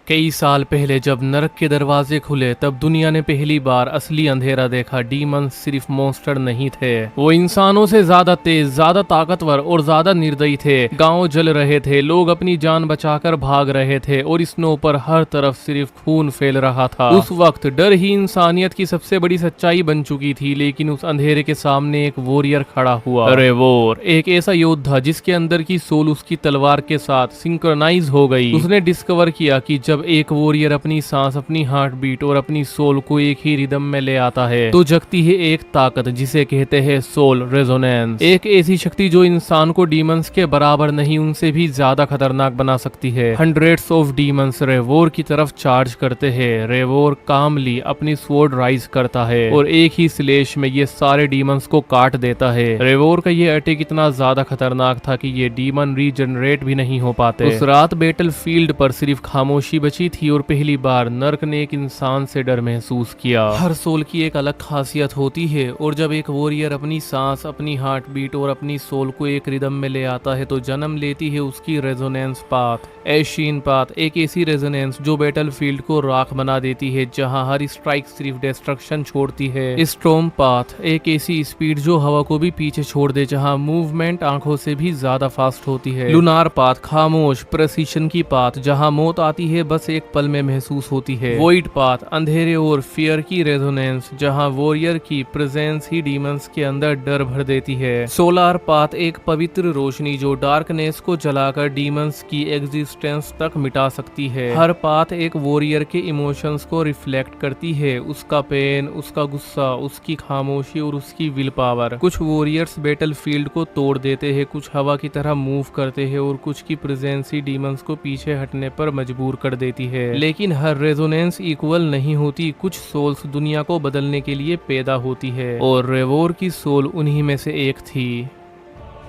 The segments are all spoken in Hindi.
कई साल पहले जब नरक के दरवाजे खुले तब दुनिया ने पहली बार असली अंधेरा देखा। डीमंस सिर्फ मॉन्स्टर नहीं थे, वो इंसानों से ज्यादा तेज, ज्यादा ताकतवर और ज्यादा निर्दयी थे। गांव जल रहे थे, लोग अपनी जान बचाकर भाग रहे थे और स्नो पर हर तरफ सिर्फ खून फैल रहा था। उस वक्त डर ही इंसानियत की सबसे बड़ी सच्चाई बन चुकी थी। लेकिन उस अंधेरे के सामने एक वॉरियर खड़ा हुआ। रेवोर, एक ऐसा योद्धा जिसके अंदर की सोल उसकी तलवार के साथ सिंक्रोनाइज हो गई। उसने डिस्कवर किया कि जब एक वॉरियर अपनी सांस, अपनी हार्ट बीट और अपनी सोल को एक ही रिदम में ले आता है तो जगती है एक ताकत जिसे कहते हैं सोल रेजोनेंस। एक ऐसी शक्ति जो इंसान को डीमंस के बराबर नहीं, उनसे भी ज्यादा खतरनाक बना सकती है। हंड्रेड्स ऑफ डीमंस रेवोर की तरफ चार्ज करते हैं। रेवोर कामली अपनी स्वॉर्ड राइज करता है और एक ही स्लेश में ये सारे डीमंस को काट देता है। रेवोर का ये अटैक इतना ज्यादा खतरनाक था कि ये डीमन रीजनरेट भी नहीं हो पाते। उस रात बैटल फील्ड पर सिर्फ खामोशी बची थी और पहली बार नर्क ने एक इंसान से डर महसूस किया। हर सोल की एक अलग खासियत होती है और जब एक वॉरियर अपनी सांस, अपनी हार्ट बीट और अपनी सोल को एक रिदम में ले आता है तो जन्म लेती है उसकी रेजोनेंस पाथ। एशीन पाथ, एक ऐसी रेजोनेंस जो बैटल फील्ड को राख बना देती है, जहां हर स्ट्राइक सिर्फ डिस्ट्रक्शन छोड़ती है। स्टॉर्म पाथ, एक ऐसी स्पीड जो हवा को भी पीछे छोड़ दे, जहां मूवमेंट आंखों से भी ज्यादा फास्ट होती है। लूनार पाथ, खामोश प्रेसिशन की पाथ, जहां मौत आती है बस एक पल में महसूस होती है। वॉइड पाथ, अंधेरे और फियर की रेजोनेंस, जहां वॉरियर की प्रेजेंस ही डीमंस के अंदर डर भर देती है। सोलार पाथ, एक पवित्र रोशनी जो डार्कनेस को जलाकर डीमंस की एग्जिस्टेंस तक मिटा सकती है। हर पाथ एक वॉरियर के इमोशंस को रिफ्लेक्ट करती है, उसका पेन, उसका गुस्सा, उसकी खामोशी और उसकी विल पावर। कुछ वॉरियर्स बैटल फील्ड को तोड़ देते हैं, कुछ हवा की तरह मूव करते हैं और कुछ की प्रेजेंस ही डीमंस को पीछे हटने पर मजबूर कर देती है। लेकिन हर रेजोनेंस इक्वल नहीं होती। कुछ सोल्स दुनिया को बदलने के लिए पैदा होती है और रेवोर की सोल उन्हीं में से एक थी।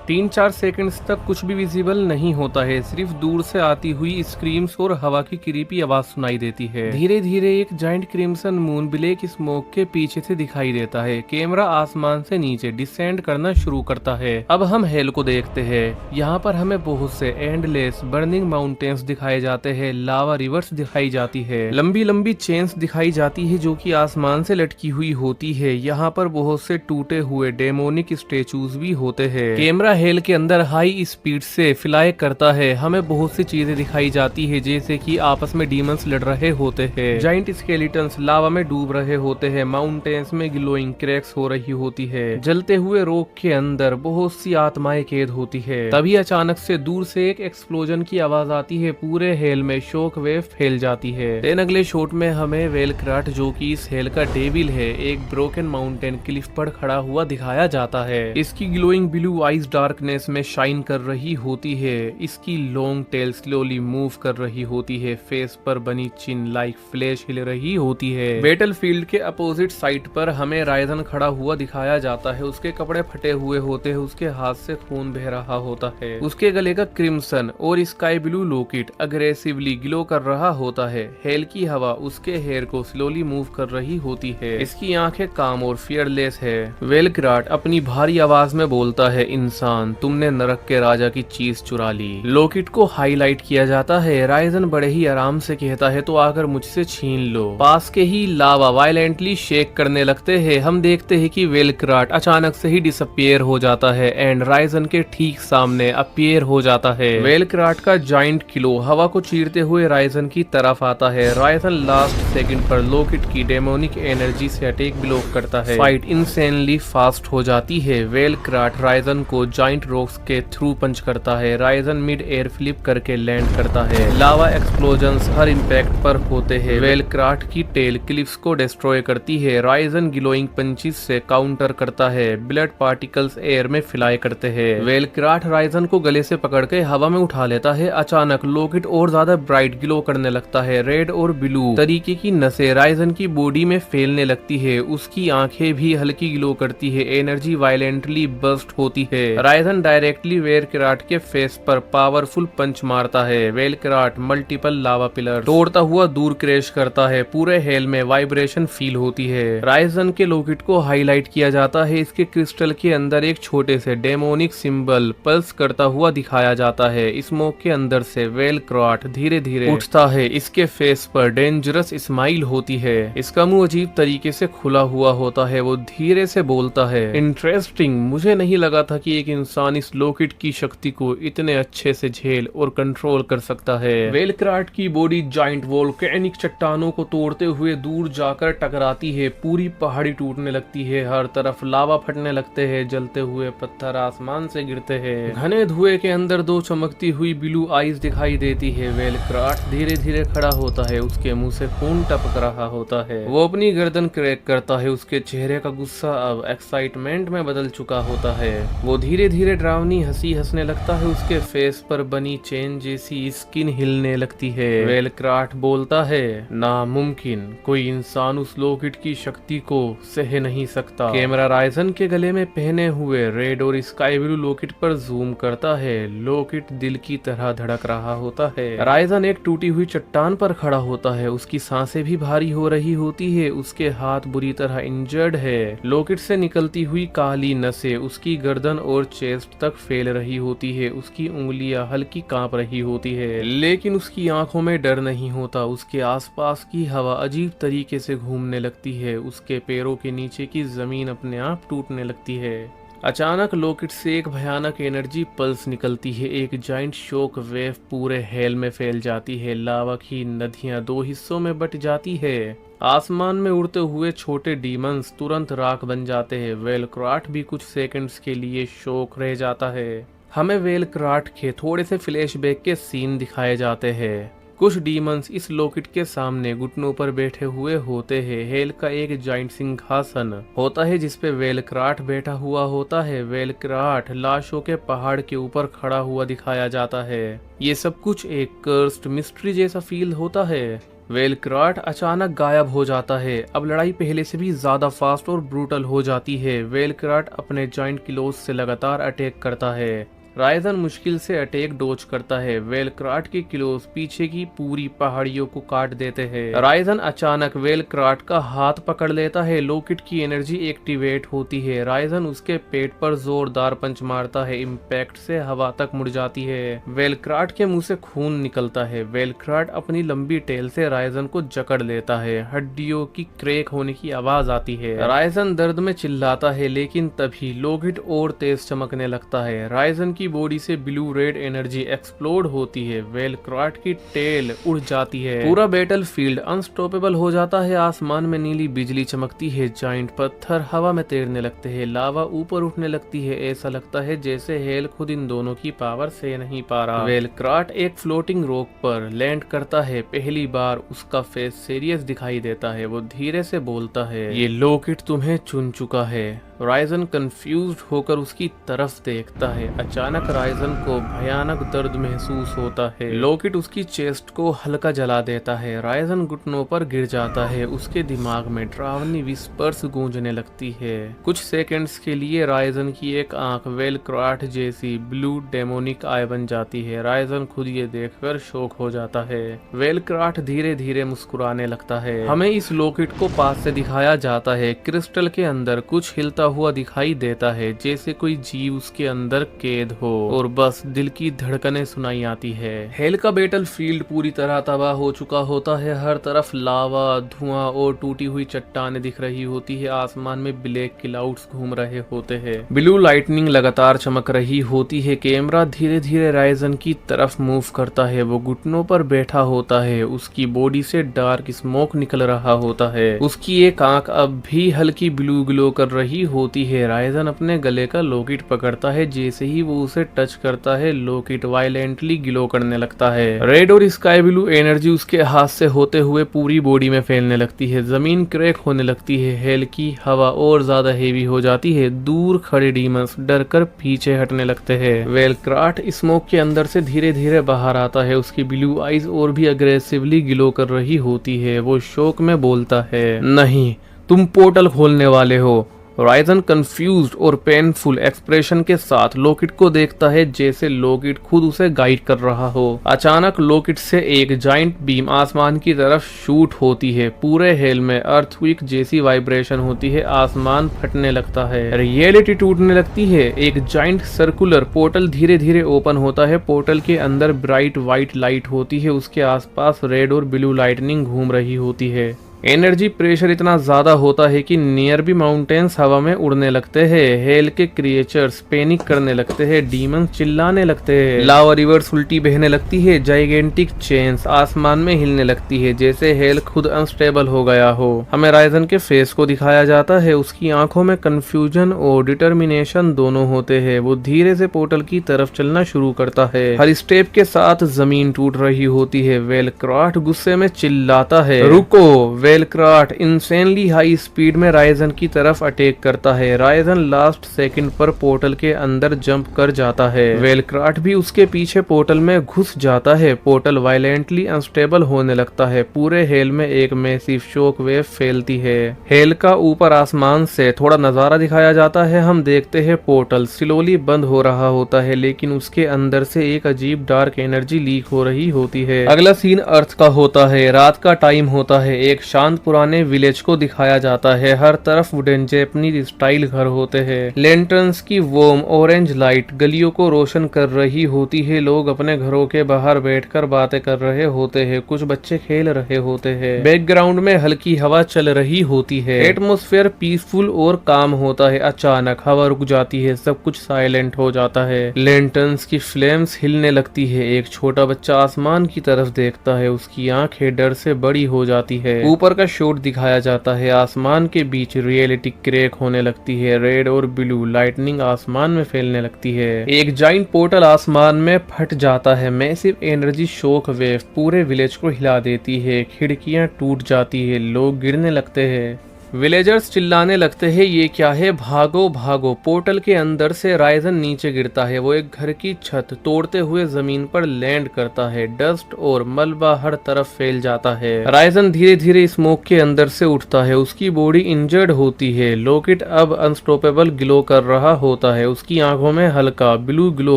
3-4 सेकंड्स तक कुछ भी विजिबल नहीं होता है, सिर्फ दूर से आती हुई स्क्रीम्स और हवा की क्रीपी आवाज सुनाई देती है। धीरे धीरे एक giant crimson moon black smoke के पीछे से दिखाई देता है। कैमरा आसमान से नीचे डिसेंड करना शुरू करता है। अब हम हेल को देखते हैं। यहाँ पर हमें बहुत से एंडलेस बर्निंग माउंटेन्स दिखाए जाते हैं, लावा रिवर्स दिखाई जाती है, लंबी लंबी चेन्स दिखाई जाती है जो कि आसमान से लटकी हुई होती है। यहाँ पर बहुत से टूटे हुए डेमोनिक स्टेचूज भी होते हैं। कैमरा हेल के अंदर हाई स्पीड से फ्लाई करता है। हमें बहुत सी चीजें दिखाई जाती है, जैसे कि आपस में डीमंस लड़ रहे होते हैं, जाइंट स्केलेटन्स लावा में डूब रहे होते हैं, माउंटेन्स में ग्लोइंग क्रैक्स हो रही होती है, जलते हुए रॉक के अंदर बहुत सी आत्माएं कैद होती है। तभी अचानक से दूर से एक एक्सप्लोजन की आवाज आती है। पूरे हेल में शॉक वेव फैल जाती है। देन अगले शॉट में हमें वेलक्राट, जो कि इस हेल का डेविल है, एक ब्रोकन माउंटेन क्लिफ पर खड़ा हुआ दिखाया जाता है। इसकी ग्लोइंग ब्लू आइज डार्कनेस में शाइन कर रही होती है। इसकी लॉन्ग टेल स्लोली मूव कर रही होती है। फेस पर बनी चिन लाइक फ्लैश हिल रही होती है। बैटल फील्ड के अपोजिट साइड पर हमें राइजन खड़ा हुआ दिखाया जाता है। उसके कपड़े फटे हुए होते हैं, उसके हाथ से खून बह रहा होता है। उसके गले का क्रिम्सन और sky blue locket aggressively glow कर रहा होता है। हेल की हवा उसके हेयर को स्लोली मूव कर रही होती है। इसकी आंखें काम और फियरलेस है। वेलक्राट अपनी भारी आवाज में बोलता है, इंसान, तुमने नरक के राजा की चीज चुरा ली। लॉकेट को हाईलाइट किया जाता है। राइजन बड़े ही आराम से कहता है, तो आकर मुझसे छीन लो। पास के ही लावा वायलेंटली शेक करने लगते हैं। हम देखते हैं कि वेलक्राट अचानक से ही डिसअपियर हो जाता है एंड राइजन के ठीक सामने अपीयर हो जाता है। वेलक्राट का जाइंट किलो हवा को चीरते हुए राइजन की तरफ आता है। राइजन लास्ट सेकंड पर लॉकेट की डेमोनिक एनर्जी से अटैक ब्लॉक करता है। फाइट इंसेनली फास्ट हो जाती है। वेलक्राट राइजन को जाइंट रॉक्स के थ्रू पंच करता है। राइजन मिड एयर फ्लिप करके लैंड करता है। लावा एक्सप्लोजन्स हर इंपैक्ट पर होते हैं। वेलक्राट की टेल क्लिफ्स को डिस्ट्रॉय करती है। राइजन ग्लोइंग पंचेस से काउंटर करता है। ब्लड पार्टिकल्स एयर में फ्लाई करते हैं। वेलक्राट राइजन को गले से पकड़ के हवा में उठा लेता है। अचानक लॉकेट और ज्यादा ब्राइट ग्लो करने लगता है। रेड और ब्लू तरीके की नसें राइजन की बॉडी में फैलने लगती है। उसकी आंखें भी हल्की ग्लो करती है। एनर्जी वायलेंटली बर्स्ट होती है। राइजन डायरेक्टली वेलक्राट के फेस पर पावरफुल पंच मारता है। वेलक्राट मल्टीपल लावा पिलर तोड़ता हुआ दूर क्रैश करता है। पूरे हेल में वाइब्रेशन फील होती है। राइजन के लॉकेट को हाईलाइट किया जाता है। इसके क्रिस्टल के अंदर एक छोटे से डेमोनिक सिंबल पल्स करता हुआ दिखाया जाता है। स्मोक के अंदर से वेलक्राट धीरे धीरे उठता है। इसके फेस पर डेंजरस स्माइल होती है। इसका मुंह अजीब तरीके से खुला हुआ होता है। वो धीरे से बोलता है, इंटरेस्टिंग, मुझे नहीं लगा था कि एक इंसान इस लॉकेट की शक्ति को इतने अच्छे से झेल और कंट्रोल कर सकता है। वेलक्राट की बॉडी जाइंट वोल्केनिक चट्टानों को तोड़ते हुए दूर जाकर टकराती है। पूरी पहाड़ी टूटने लगती है। हर तरफ लावा फटने लगते हैं। जलते हुए पत्थर आसमान से गिरते हैं। घने धुएं के अंदर दो चमकती हुई ब्लू आईज दिखाई देती है। वेलक्राट धीरे धीरे खड़ा होता है। उसके मुंह से खून टपक रहा होता है। वो अपनी गर्दन क्रैक करता है। उसके चेहरे का गुस्सा अब एक्साइटमेंट में बदल चुका होता है। वो धीरे धीरे डरावनी हंसी हंसने लगता है। उसके फेस पर बनी चेन जैसी स्किन हिलने लगती है। वेलक्राट बोलता है, नामुमकिन, कोई इंसान उस लॉकेट की शक्ति को सह नहीं सकता। कैमरा राइजन के गले में पहने हुए रेड और स्काई ब्लू लॉकेट पर जूम करता है। लॉकेट दिल की तरह धड़क रहा होता है। राइजन एक टूटी हुई चट्टान पर खड़ा होता है। उसकी सांसें भी भारी हो रही होती है। उसके हाथ बुरी तरह इंजर्ड है। लॉकेट से निकलती हुई काली नसें उसकी गर्दन और चेस्ट तक फैल रही होती है। उसकी उंगलियां हल्की कांप रही होती है, लेकिन उसकी आंखों में डर नहीं होता। उसके आसपास की हवा अजीब तरीके से घूमने लगती है। उसके पैरों के नीचे की जमीन अपने आप टूटने लगती है। अचानक लॉकेट से एक भयानक एनर्जी पल्स निकलती है। एक जाइंट शॉक वेव पूरे हेल में फैल जाती है। लावा की नदियां दो हिस्सों में बट जाती है। आसमान में उड़ते हुए छोटे डीमंस तुरंत राख बन जाते हैं। वेलक्राट भी कुछ सेकंड्स के लिए शॉक रह जाता है। हमें वेलक्राट के थोड़े से फ्लैशबैक के सीन दिखाए जाते हैं। कुछ डीमंस इस लॉकेट के सामने घुटनों पर बैठे हुए होते हैं। हेल का एक जाइंट सिंहासन होता है जिसपे वेलक्राट बैठा हुआ होता है। वेलक्राट लाशों के पहाड़ के ऊपर खड़ा हुआ दिखाया जाता है। ये सब कुछ एक कर्स्ड मिस्ट्री जैसा फील होता है। वेलक्राट अचानक गायब हो जाता है। अब लड़ाई पहले से भी ज्यादा फास्ट और ब्रूटल हो जाती है। वेलक्राट अपने जाइंट क्लोज से लगातार अटैक करता है। राइजन मुश्किल से अटैक डोज करता है। वेलक्राट के क्लोज पीछे की पूरी पहाड़ियों को काट देते हैं। राइजन अचानक वेलक्राट का हाथ पकड़ लेता है। लॉकेट की एनर्जी एक्टिवेट होती है। राइजन उसके पेट पर जोरदार पंच मारता है। इम्पैक्ट से हवा तक मुड़ जाती है। वेलक्राट के मुंह से खून निकलता है। वेलक्राट अपनी लंबी टेल से राइजन को जकड़ लेता है। हड्डियों की क्रैक होने की आवाज आती है। राइजन दर्द में चिल्लाता है, लेकिन तभी लॉकेट और तेज चमकने लगता है। राइजन की बॉडी से ब्लू रेड एनर्जी एक्सप्लोड होती है। वेलक्राट की टेल उड़ जाती है। पूरा बैटल फील्ड अनस्टॉपेबल हो जाता है। आसमान में नीली बिजली चमकती है। जाइंट पत्थर हवा में तैरने लगते हैं। लावा ऊपर उठने लगती है। ऐसा लगता है जैसे हेल खुद इन दोनों की पावर से नहीं पा रहा। वेलक्राट एक फ्लोटिंग रॉक पर लैंड करता है। पहली बार उसका फेस सीरियस दिखाई देता है। वो धीरे से बोलता है, ये लॉकेट तुम्हें चुन चुका है। राइजन कंफ्यूज्ड होकर उसकी तरफ देखता है। अचानक राइजन को भयानक दर्द महसूस होता है। लॉकेट उसकी चेस्ट को हल्का जला देता है। राइजन घुटनों पर गिर जाता है। उसके दिमाग में डरावनी विस्पर्स गूंजने लगती है। कुछ सेकंड्स के लिए राइजन की एक आंख वेलक्राट जैसी ब्लू डेमोनिक आई बन जाती है। राइजन खुद ये देखकर शॉक हो जाता है। वेलक्राट धीरे धीरे मुस्कुराने लगता है। हमें इस लॉकेट को पास से दिखाया जाता है। क्रिस्टल के अंदर कुछ हिलता हुआ दिखाई देता है, जैसे कोई जीव उसके अंदर कैद हो, और बस दिल की धड़कनें सुनाई आती है। हेल का बैटल फील्ड पूरी तरह तबाह हो चुका होता है। हर तरफ लावा, धुआं और टूटी हुई चट्टानें दिख रही होती है। आसमान में ब्लैक क्लाउड्स घूम रहे होते हैं। ब्लू लाइटनिंग लगातार चमक रही होती है। कैमरा धीरे धीरे राइजन की तरफ मूव करता है। वो घुटनों पर बैठा होता है। उसकी बॉडी से डार्क स्मोक निकल रहा होता है। उसकी एक आंख अब भी हल्की ब्लू ग्लो कर रही होती है। राइजन अपने गले का लॉकेट पकड़ता है। जैसे ही वो उसे टच करता है, लॉकेट वायलेंटली ग्लो करने लगता है। रेड और स्काई ब्लू एनर्जी उसके हाथ से होते हुए पूरी बॉडी में फैलने लगती है। जमीन क्रैक होने लगती है। हेल की हवा और ज्यादा हेवी हो जाती है। दूर खड़े डीमंस डर कर पीछे हटने लगते हैं। वेलक्राट स्मोक के अंदर से धीरे धीरे बाहर आता है। उसकी ब्लू आईज और भी अग्रेसिवली ग्लो कर रही होती है। वो शौक में बोलता है, नहीं, तुम पोर्टल खोलने वाले हो। राइजन कंफ्यूज्ड और पेनफुल एक्सप्रेशन के साथ लॉकेट को देखता है, जैसे लॉकेट खुद उसे गाइड कर रहा हो। अचानक लॉकेट से एक जाइंट बीम आसमान की तरफ शूट होती है। पूरे हेल में अर्थक्वेक जैसी वाइब्रेशन होती है, आसमान फटने लगता है, रियलिटी टूटने लगती है। एक जाइंट सर्कुलर पोर्टल धीरे धीरे ओपन होता है। पोर्टल के अंदर ब्राइट व्हाइट लाइट होती है, उसके आसपास रेड और ब्लू लाइटनिंग घूम रही होती है। एनर्जी प्रेशर इतना ज्यादा होता है कि नियर बी माउंटेन्स हवा में उड़ने लगते हैं। हेल के क्रिएचर्स पैनिक करने लगते हैं, डीमंस चिल्लाने लगते हैं, लावा रिवर्स उल्टी बहने लगती है, जाइगेंटिक चेन्स आसमान में हिलने लगती है, जैसे हेल खुद अनस्टेबल हो गया हो। हमें राइजन के फेस को दिखाया जाता है, उसकी आंखों में कंफ्यूजन और डिटर्मिनेशन दोनों होते हैं। वो धीरे से पोर्टल की तरफ चलना शुरू करता है। हर स्टेप के साथ जमीन टूट रही होती है। वेलक्राफ्ट गुस्से में चिल्लाता है, रुको। वेलक्राफ्ट इंसेनली हाई स्पीड में राइजन की तरफ अटैक करता है। राइजन लास्ट सेकंड पर पोर्टल के अंदर जंप कर जाता है। वेलक्राफ्ट भी उसके पीछे पोर्टल में घुस जाता है। पोर्टल वायलेंटली अनस्टेबल होने लगता है। पूरे हेल में एक मैसिव शॉक वेव फैलती है। हेल का ऊपर आसमान से थोड़ा नजारा दिखाया जाता है। हम देखते हैं पोर्टल स्लोली बंद हो रहा होता है, लेकिन उसके अंदर से एक अजीब डार्क एनर्जी लीक हो रही होती है। अगला सीन अर्थ का होता है। रात का टाइम होता है। एक शांत पुराने विलेज को दिखाया जाता है। हर तरफ वुडन जैपनीज स्टाइल घर होते हैं। लैंटर्न्स की वार्म ऑरेंज लाइट गलियों को रोशन कर रही होती है। लोग अपने घरों के बाहर बैठकर बातें कर रहे होते हैं। कुछ बच्चे खेल रहे होते हैं। बैकग्राउंड में हल्की हवा चल रही होती है। एटमॉस्फेयर पीसफुल और काम होता है। अचानक हवा रुक जाती है, सब कुछ साइलेंट हो जाता है। लैंटर्न्स की फ्लेम्स हिलने लगती है। एक छोटा बच्चा आसमान की तरफ देखता है, उसकी आंखें डर से बड़ी हो जाती है। ऊपर का शॉट दिखाया जाता है। आसमान के बीच रियलिटी क्रैक होने लगती है। रेड और ब्लू लाइटनिंग आसमान में फैलने लगती है। एक जाइंट पोर्टल आसमान में फट जाता है। मैसिव एनर्जी शॉक वेव पूरे विलेज को हिला देती है। खिड़कियां टूट जाती है, लोग गिरने लगते हैं। विलेजर्स चिल्लाने लगते हैं, ये क्या है, भागो भागो। पोर्टल के अंदर से राइजन नीचे गिरता है। वो एक घर की छत तोड़ते हुए जमीन पर लैंड करता है। डस्ट और मलबा हर तरफ फैल जाता है। राइजन धीरे धीरे स्मोक के अंदर से उठता है। उसकी बॉडी इंजर्ड होती है। लॉकेट अब अनस्टॉपेबल ग्लो कर रहा होता है। उसकी आंखों में हल्का ब्लू ग्लो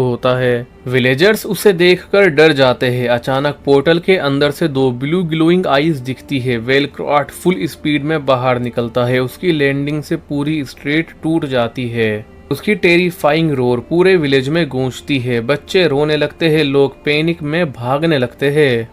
होता है। विलेजर्स उसे देखकर डर जाते हैं। अचानक पोर्टल के अंदर से दो ब्लू ग्लोइंग आईज दिखती है। वेलक्राफ्ट फुल स्पीड में बाहर निकलता है। उसकी लैंडिंग से पूरी स्ट्रीट टूट जाती है। उसकी टेरिफाइंग रोर पूरे विलेज में गूंजती है। बच्चे रोने लगते हैं, लोग पैनिक में भागने लगते हैं।